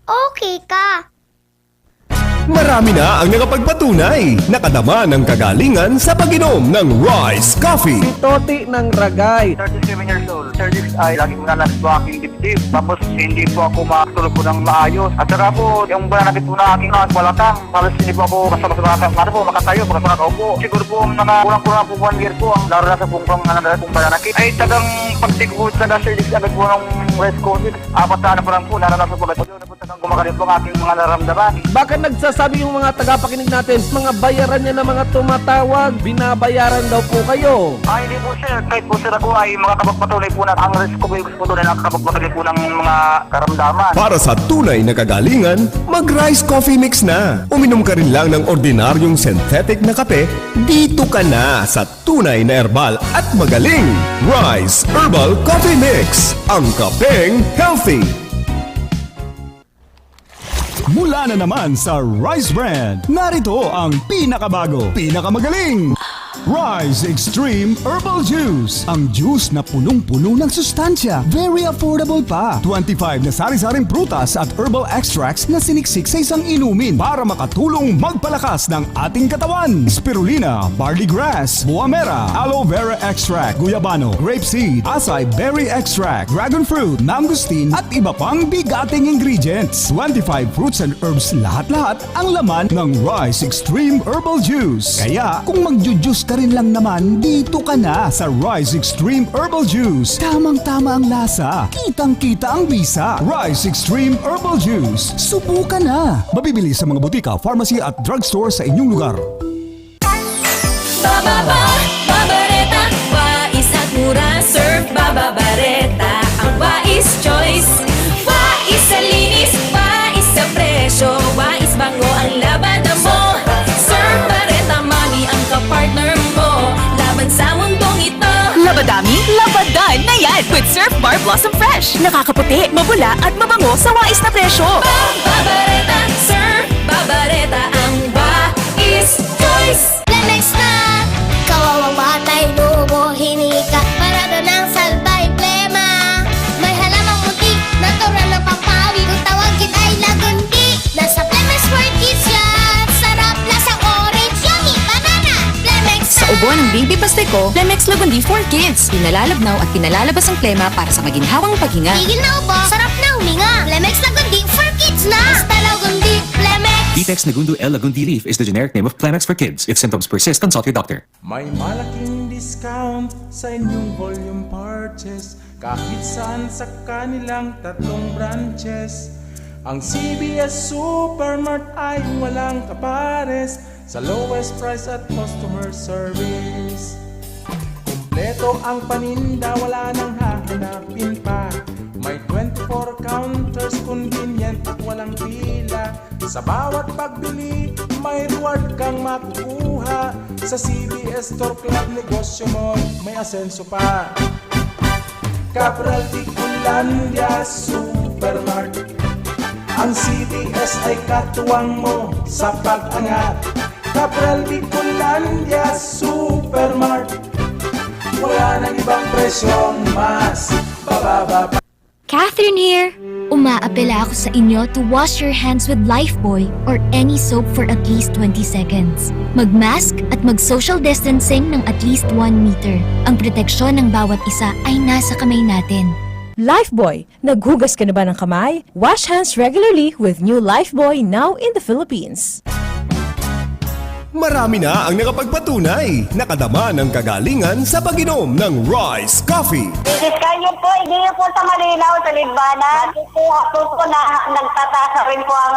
okay ka. Marami na ang nakapagpatunay. Nakadama ng kagalingan sa pag-inom ng Rice Coffee. Toti ng Ragay. 37 years old. Cervix ay lagi mo nalas po aking dibdib. Tapos hindi po ako makatulog po ng maayos. At saka po, yung bananakit po na aking balatang. Tapos hindi po ako basta po makatayo, basta nakaupo. Siguro po mga kurang-kurang po 1 year po ang naranasan pong bananakit. Ay tagang pagtigod sa cervix agad po ng Rice Coffee. 4 taon po lang po naranasan po agad po. Tagang kumakalit po ang aking mga naramdaman. Baka nagsasabi yung mga tagapakinig natin, mga bayaran niya na mga tumatawag, binabayaran daw po kayo. Ay, hindi po sir. Kahit po sir ako ay makakapagpatuloy po na ang Rice Coffee gusto po doon ay nakakapagpatuloy po ng mga karamdaman. Para sa tunay na kagalingan, mag-Rice Coffee Mix na. Uminom ka rin lang ng ordinaryong synthetic na kape, dito ka na sa tunay na herbal at magaling. Rice Herbal Coffee Mix. Ang kapeng healthy. Mula na naman sa Rice Brand, narito ang pinakabago, pinakamagaling Rise Extreme Herbal Juice. Ang juice na punong-puno ng sustansya. Very affordable pa. 25 na sari-saring prutas at herbal extracts na siniksik sa isang inumin para makatulong magpalakas ng ating katawan. Spirulina, barley grass, buwa mera, aloe vera extract, guyabano, grapeseed, acai berry extract, dragon fruit, mangosteen at iba pang bigating ingredients. 25 fruits and herbs lahat-lahat ang laman ng Rise Extreme Herbal Juice. Kaya kung magjujuice ka rin lang naman, dito ka na sa Rise Extreme Herbal Juice. Tamang-tama ang lasa, kitang-kita ang bisa. Rise Extreme Herbal Juice. Subukan na. Mabibili sa mga butika, pharmacy at drugstore sa inyong lugar. Babareta, wais at mura, surf Babareta, ang wais choice. Wais sa linis, wais sa presyo, wais bango ang labada mo. Surf Bareta, money ang kapartner mo, laban sa mundong ito. Labadami, labadan na yan with Surf Bar Blossom Fresh. Nakakaputi, mabula at mabango sa wais na presyo. Babareta, Surf Babareta, ang wais choice. Lemex na! Kawawang batay, lubo, hinika para doon ang salbay plema. May halamang muntik, natural na pampawi. Kung tawagin ay lagundi. Nasa Plemex for Kids yan. Sarap lasang orange, yummy, banana. Plemex na! Sa ubo ng baby pastiko, Plemex Lagundi for Kids. Pinalalabnaw at pinalalabas ang plema para sa maginhawang paghinga. Tigil na ubo, sarap na huminga. Plemex Lagundi for Kids na! Basta Lagundi, Plemex! Vitex Nagundu L. Lagundi Leaf is the generic name of Plemex for kids. If symptoms persist, consult your doctor. May malaking discount sa inyong volume purchase kahit saan sa kanilang 3 branches. Ang CBS Supermart ay walang kapares sa lowest price at customer service. Kumpleto ang paninda, wala nang hahanapin pa. May 24 counters, convenient at walang pila. Sa bawat pagbili, may reward kang makukuha. Sa CBS Store Club, negosyo mo, may asenso pa. Cabral Ticulandia Supermart, ang CBS ay katuwang mo sa pag-angat. Cabral Ticulandia Supermart, wala nang ibang presyong mas bababa pa. Catherine here! Umaapela ako sa inyo to wash your hands with Lifebuoy or any soap for at least 20 seconds. Mag-mask at mag-social distancing ng at least 1 meter. Ang proteksyon ng bawat isa ay nasa kamay natin. Lifebuoy, naghugas ka na ba ng kamay? Wash hands regularly with new Lifebuoy now in the Philippines. Marami na ang nakapagpatunay, nakadama ng kagalingan sa pag-inom ng Rice Coffee. Kayo po, hindi niyo po sa malinaw sa libanan. Nakukuha po na nagtataas rin po ang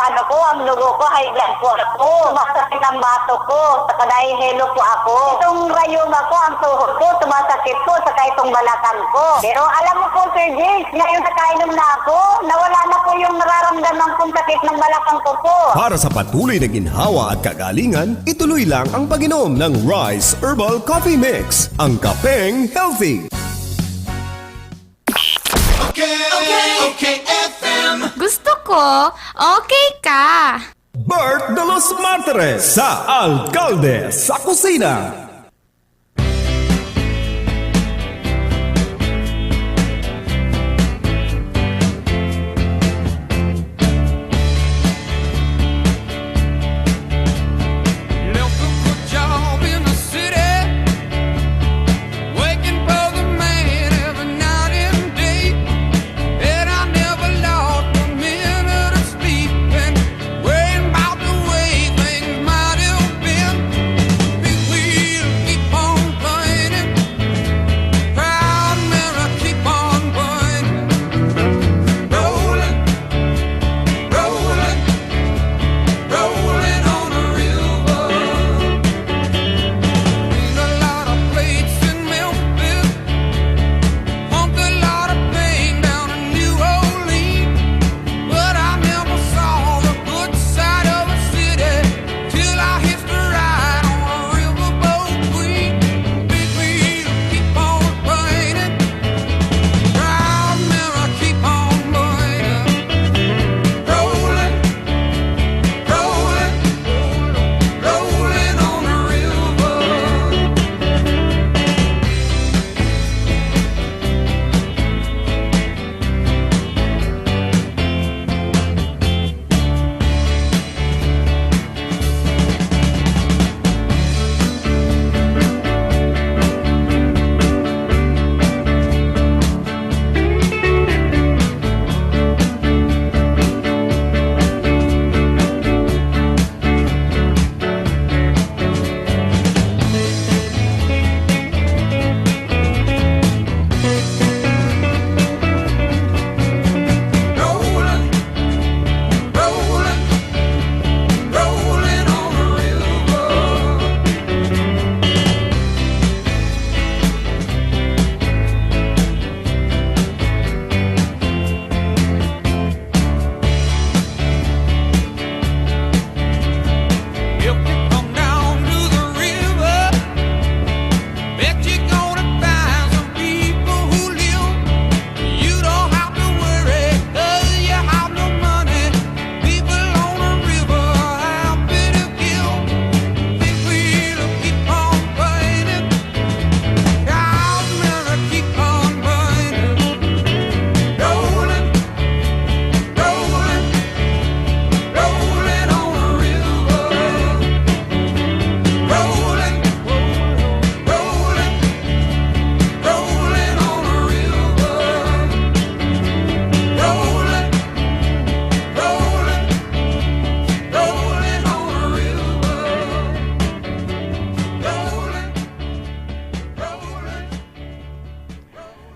ang lugo ko, high blood po ako. Tumasakit ang bato ko, saka nahihilo po ako. Itong rayuma ko, ang tuhod ko, tumasakit po, saka itong balakang ko. Pero alam mo po, Sir James, ngayon nakainom na ako, nawala na po yung nararamdaman kong sakit ng balakang ko po. Para sa patuloy na ginhawa at kagalingan, ituloy lang ang pag-inom ng Rice Herbal Coffee Mix, ang kapeng healthy. Okay, FM. Gusto ko, okay ka. Bert de los Martires sa Alcalde sa Kusina.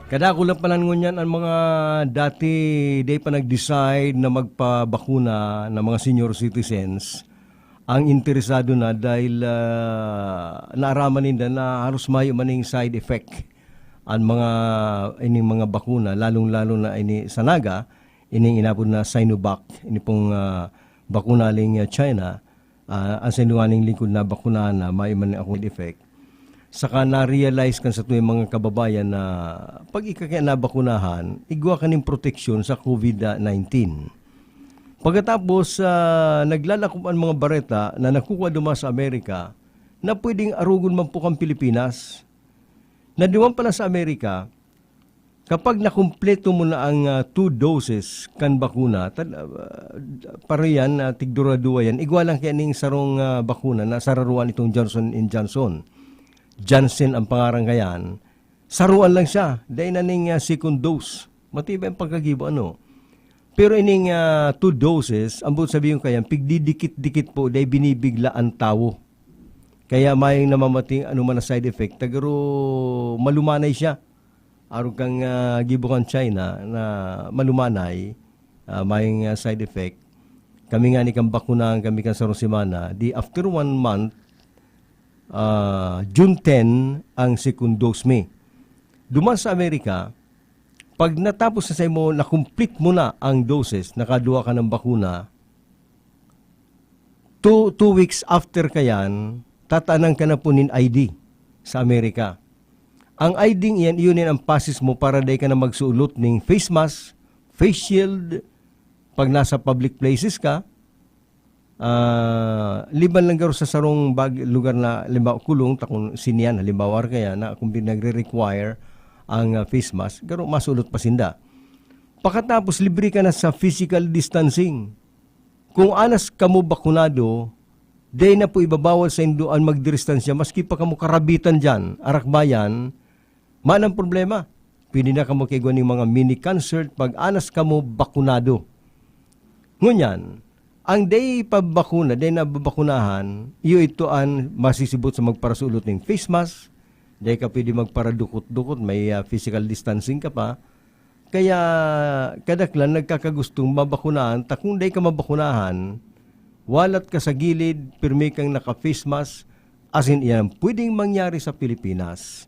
Kadako lang palan ngunyan ang mga dati day pa nag-decide na magpabakuna ng mga senior citizens ang interesado na dahil naaraman nila na halos mayo maning side effect ang ining mga bakuna lalong-lalo na ini sanaga ining inabot na Sinovac ini pong bakuna ling China ang sinuwaning lingkod na bakuna na mayo man akong effect. Saka na-realize kan sa tuwing mga kababayan na pag ikakaya nabakunahan, igwa ka ng proteksyon sa COVID-19. Pagkatapos, naglalakop ang mga bareta na nakuha duma sa Amerika na pwedeng arugon man po kang Pilipinas. Nadiwan pala sa Amerika, kapag nakumpleto mo na ang 2 doses kan bakuna, para yan, tigdura-dua yan, igwa lang kaya ning sarong bakuna na sararuan itong Johnson & Johnson. Janssen ang pangarang kayan, saruan lang siya, dahil na ning second dose. Matibay ang pagkagibo, ano. Pero ining 2 doses, ang buot sabihin kayan, pigdidikit-dikit po, dahil binibigla ang tao. Kaya may namamating anuman na side effect, tagaro malumanay siya. Araw kang gibukan China na malumanay, may side effect. Kami nga ni kang bakunahan, kami kang sarong simana, di after 1 month, June 10 ang second dose me. Duman sa Amerika, pag natapos na sa mo, na-complete mo na ang doses, nakaduwa ka ng bakuna, 2 weeks after kayan, tatanang ka na po nin ID sa Amerika. Ang ID iyan, yun ang passes mo para day ka na magsuulot ng face mask, face shield, pag nasa public places ka, liban lang garo sa sarong lugar na limbawa kulong takon sinian halimbawa kaya na kung nagre-require ang face mask garo masulot pa sinda. Pagkatapos libre ka na sa physical distancing. Kung anas kamo bakunado, day na po ibabawal sa induan magdistansya maski pa kamo karabitan diyan, arakbayan, man ang problema. Pwede na kamo kay ni mga mini concert pag anas kamo bakunado. Ngunyan, ang day pabakuna, day na babakunahan, iyo ito ang masisibot sa magparasulot ng face mask, day ka pwede magparadukot-dukot, may physical distancing ka pa. Kaya kadaklan nagkakagustong mabakunahan, takung day ka mabakunahan, walat ka sa gilid, pirmi kang naka-face mask, as in yan, pwedeng mangyari sa Pilipinas.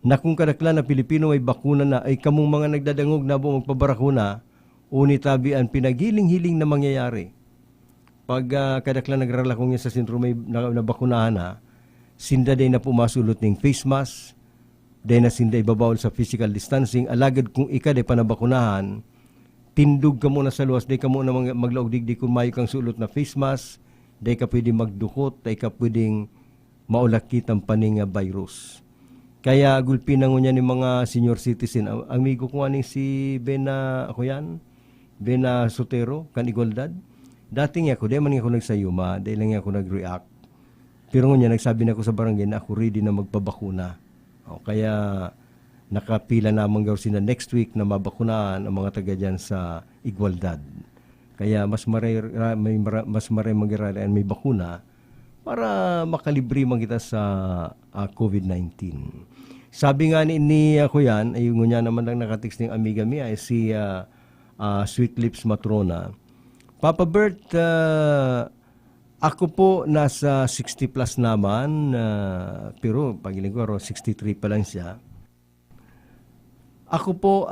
Na kung kadaklan na Pilipino may bakuna na, ay kamong mga nagdadangog na buong magpabarakuna, unitabi ang pinagiling-hiling na mangyayari. Pag kadaklan nagralakong niya sa sentro may nabakunahan na, sinda day na pumasulot ng face mask, day na sinda ibabawal sa physical distancing, alagad kung ika day panabakunahan, tindog ka muna sa luwas, day ka muna maglaog digdi kung mayo kang sulot na face mask, day ka pwedeng magdukot, day ka pwedeng maulakit ang paning virus. Kaya gulpin na niya ni mga senior citizen, ang amigo ko nga si Bena, ako yan, Bena Sotero, kan Igualdad. Dating ako, di man ako nagsayuma, di lang ako nag-react. Pero ngayon, nagsabi na ako sa barangay na ako ready na magpabakuna. O, kaya nakapila namang gawin na next week na mabakunaan ang mga taga dyan sa Igualdad. Kaya mas maray mag-iralian may bakuna para makalibre man kita sa COVID-19. Sabi nga ni ako yan, ay yung nga naman lang nakatix ng amiga miya, ay si Sweet Lips Matrona. Papa Bert, ako po nasa 60 plus naman, pero pagiling ko 63 pa lang siya. Ako po,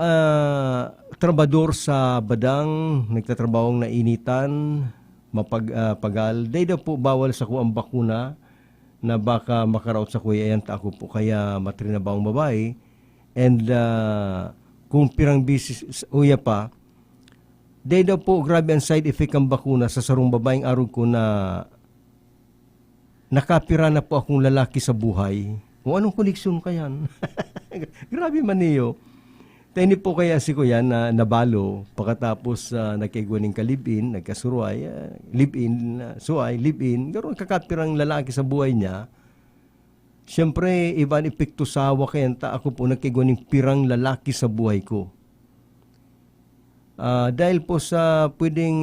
trabador sa Badang, nagtatrabahong nainitan, mapagal. Day daw po bawal sa kuang bakuna na baka makaraot sa kuya yan ako po kaya matrinabahong babae. And kung pirang bisis uya pa, day daw po grabe ang side effect ang bakuna sa sarong babaeng arog ko na nakapira na po akong lalaki sa buhay. O anong koneksyon kayan? Grabe man niyo. Tayo po kaya si kuya na nabalo pagkatapos nagkaigwa ng kalibin, nagkasuruay, live-in, suay, live-in. Garo kakapirang lalaki sa buhay niya. Siyempre, iba ang epekto sa awa kaya ako po nagkaigwa ng pirang lalaki sa buhay ko. Dahil po sa pwedeng,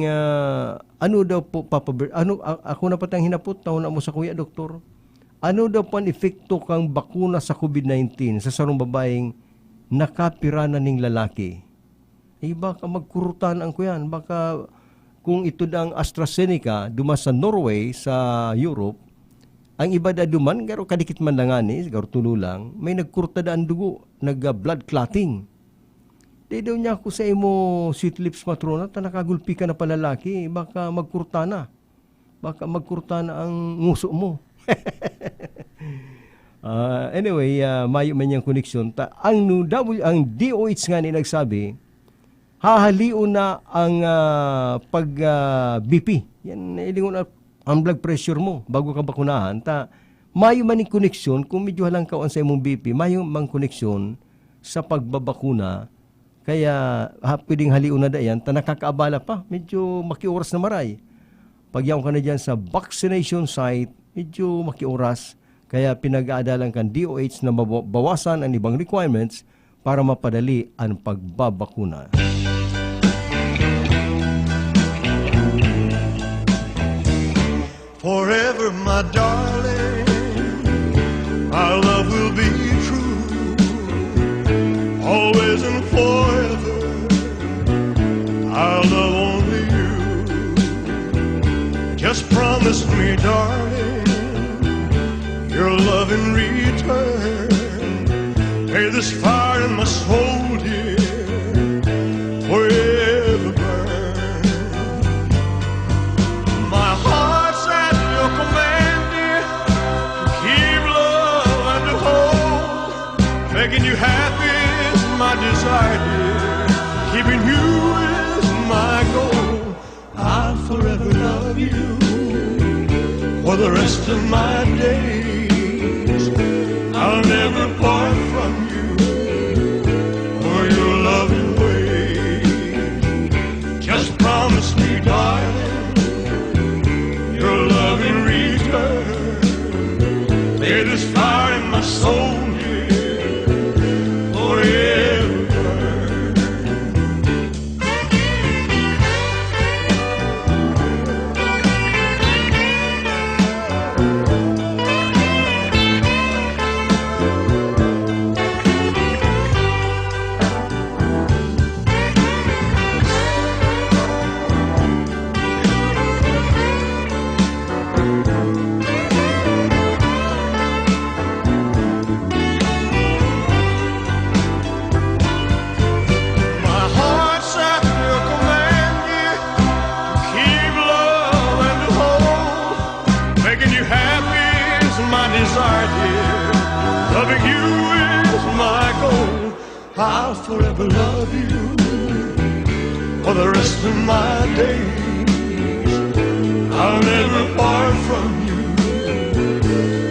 ano daw po, Papa Bert, ako na patang hinapot, taon na mo sa kuya, doktor. Ano daw po ang epekto kang bakuna sa COVID-19 sa sarong babaeng nakapira na ning lalaki. Baka magkurutan ang kuyan. Baka kung ito ang AstraZeneca, duma sa Norway, sa Europe, ang iba da duman, garo kadikit man lang ani, garo tulo lang, may nagkurta da ang dugo, nag-blood clotting. Di daw niya ako sa imo sweet lips matrona, nakagulpi ka na palalaki, baka magkurta na. Baka magkurta na ang nguso mo. Anyway, mayo man yung koneksyon. Ang DOH nga ni nagsabi, hahaliw na ang BP. Yan, ilingon na ang blood pressure mo bago ka bakunahan. Mayo man yung koneksyon, kung medyo halang kaon sa imong BP, mayo man koneksyon sa pagbabakuna. Kaya pwedeng haliw na dayan, nakakaabala pa. Medyo makioras na maray. Pag yaw ka na dyan sa vaccination site, medyo makioras. Kaya pinag-aadalan kan DOH na mabawasan ang ibang requirements para mapadali ang pagbabakuna. Forever, my darling, our love will be true. Always and forever, I'll love only you. Just promise me, darling, your love in return. May this fire in my soul, dear, forever burn. My heart's at your command, dear, to keep love and to hold. Making you happy is my desire, dear. Keeping you is my goal. I'll forever love you for the rest of my days. I'll never part from you for your loving ways. Just promise me, darling, your love in return. May this fire in my soul, dear, forever burn. My heart's at your command, dear, to keep love and to hold. Making you happy is my desire, dear. Loving you is my goal. I'll forever love you for the rest of my days. I'll never part from you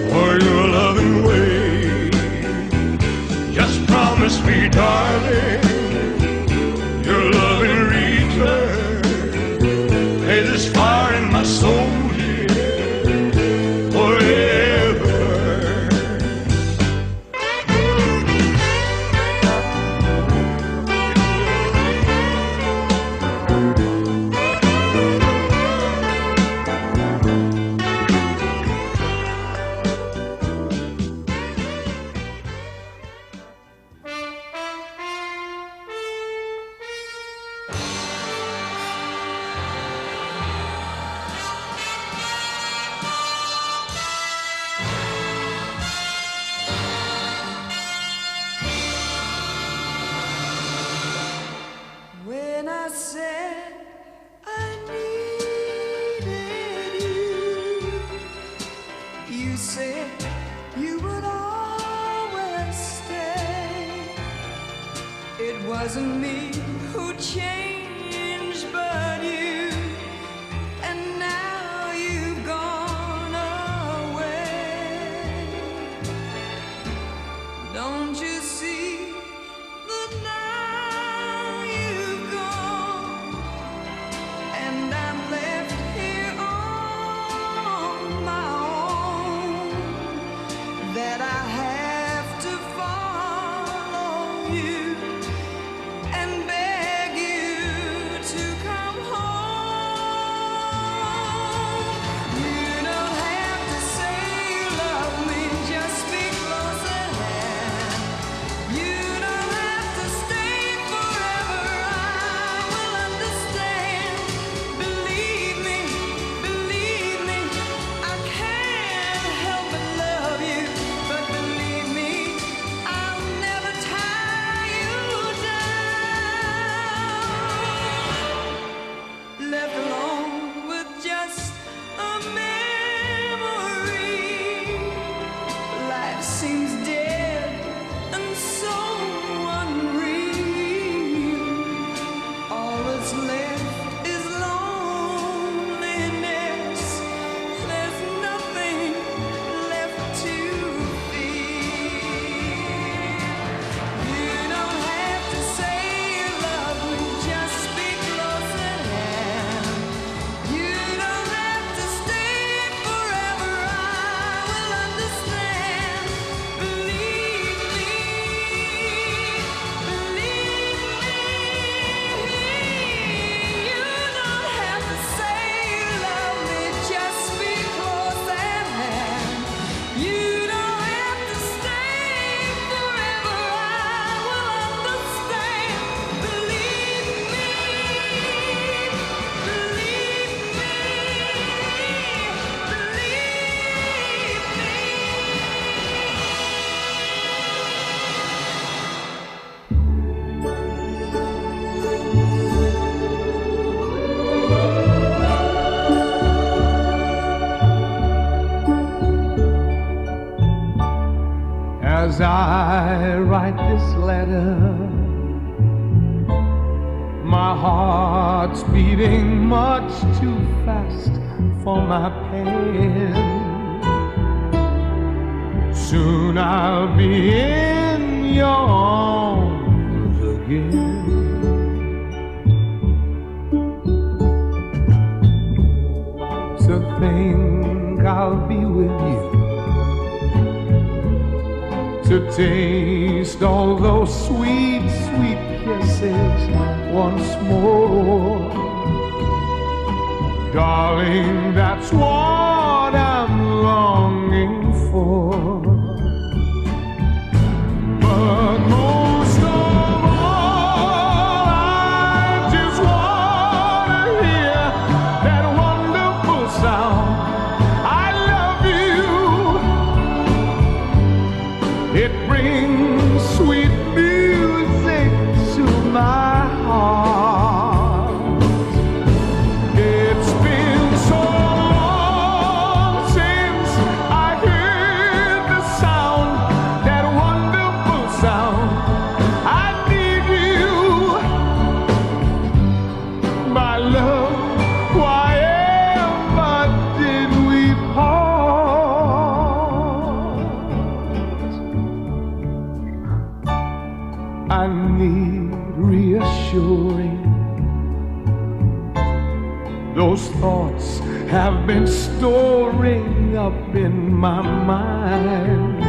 for your loving way. Just promise me, darling, your love in return. May this fire in my soul, dear, forever burn. When I said I needed you, you said you would always stay. It wasn't me who changed, but you, and now you've gone away. Don't you see that now you've gone, and I'm left here on my own, that I have to follow you and beg you As I write this letter, my heart's beating much too fast for my pen. Soon I'll be in your arms again. To think I'll be with you, to taste all those sweet, sweet kisses once more. Darling, that's what I'm longing for. But most of all, I just want to hear that wonderful sound. I love you. It brings sweet music to my heart. It's been so long since I heard the sound, that wonderful sound. I need you, my love. Why ever did we part? I need reassuring. Those thoughts have been storing up in my mind.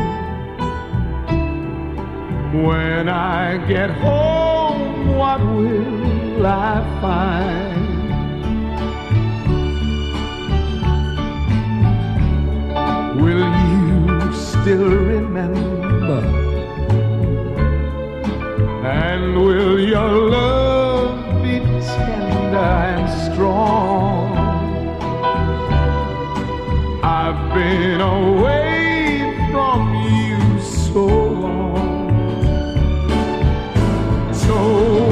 When I get home, what will I find? Will you still remember? And will your love be tender and strong? I've been away from you so long. So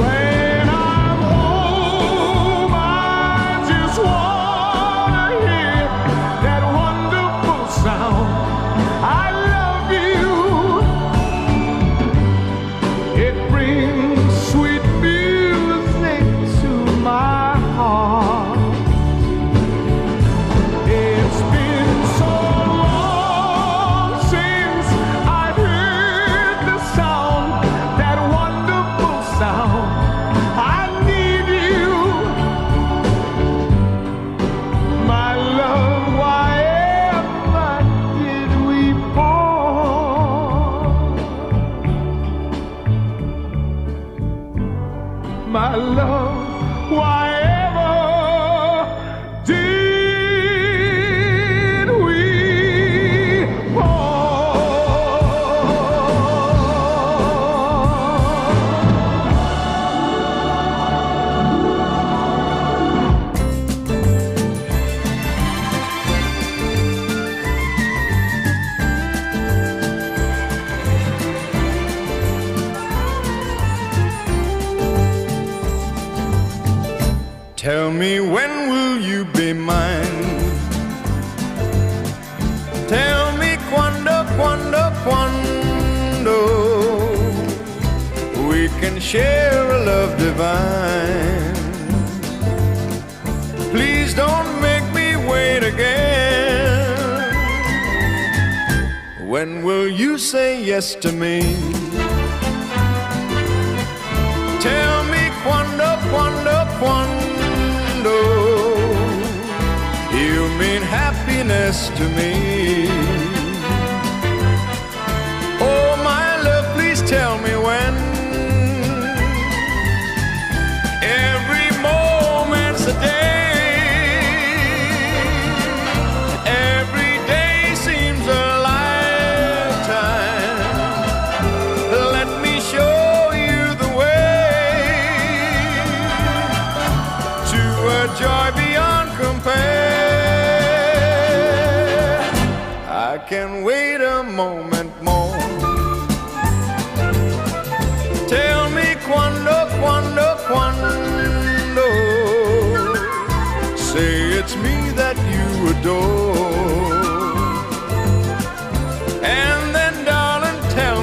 when I'm home, I just want to hear that wonderful sound. I love you. It brings sweet music to my heart. It's been so long since I heard the sound, that wonderful sound. I need you, my love. Why ever did we part? My love, why ever did we Tell me, when will you be mine? Tell me quando, quando, quando we can share a love divine. Please don't make me wait again. When will you say yes to me? Tell me quando, quando, quando you mean happiness to me. Oh, my love, please tell me when. Every moment's a day. Every day seems a lifetime. Let me show you the way to a joy beyond compare. I can wait a moment more. Tell me quando, quando, quando. Say it's me that you adore. And then, darling, tell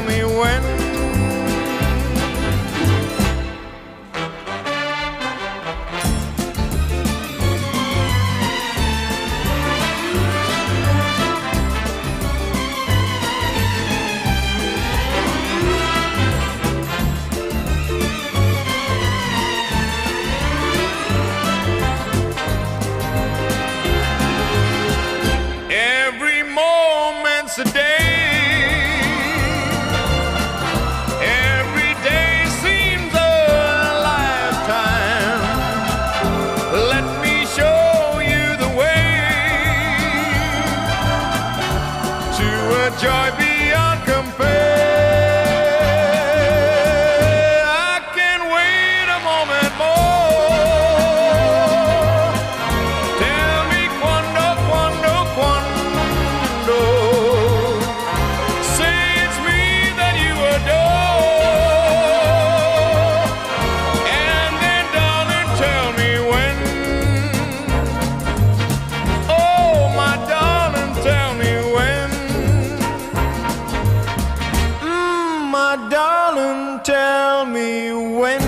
my darling, tell me when.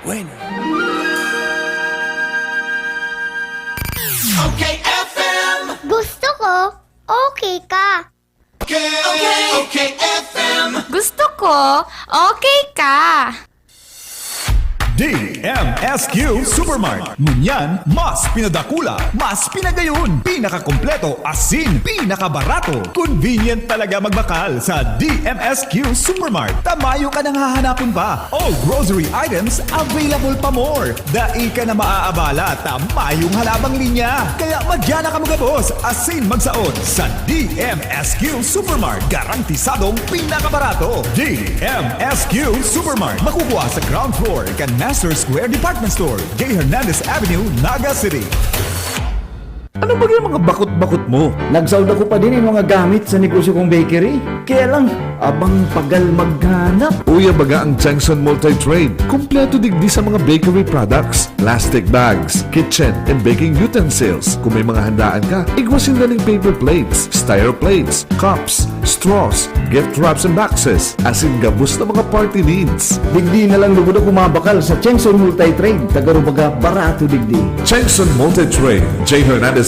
When? Okay FM. Gusto ko, okay ka. Okay FM. Gusto ko, okay ka. DMSQ Supermart. Ngunyan, mas pinadakula, mas pinagayon, pinakakompleto, asin, pinakabarato. Convenient talaga magbakal sa DMSQ Supermart. Tamayo ka nang hahanapon pa. All grocery items available pa more. Dai ka na maaabala, tamayong halabang linya. Kaya magyana ka mga boss, asin magsaon sa DMSQ Supermart. Garantisadong pinakabarato. DMSQ Supermart. Makukuha sa ground floor kan Master Square Department Store, J. Hernandez Avenue, Naga City. Ano ba yung mga bakot-bakot mo? Nagsaud ako pa din yung mga gamit sa negosyo kong bakery. Kaya lang, abang pagal maghanap. Uya baga ang Changson Multi-Trade. Kompleto digdi sa mga bakery products, plastic bags, kitchen and baking utensils. Kung may mga handaan ka, igwasin na ng paper plates, styro plates, cups, straws, gift wraps and boxes, asin gabos na mga party needs. Digdi na lang lubod ako mabakal sa Changson Multi-Trade. Tagarubaga barato digdi. Changson Multi-Trade, J. Hernandez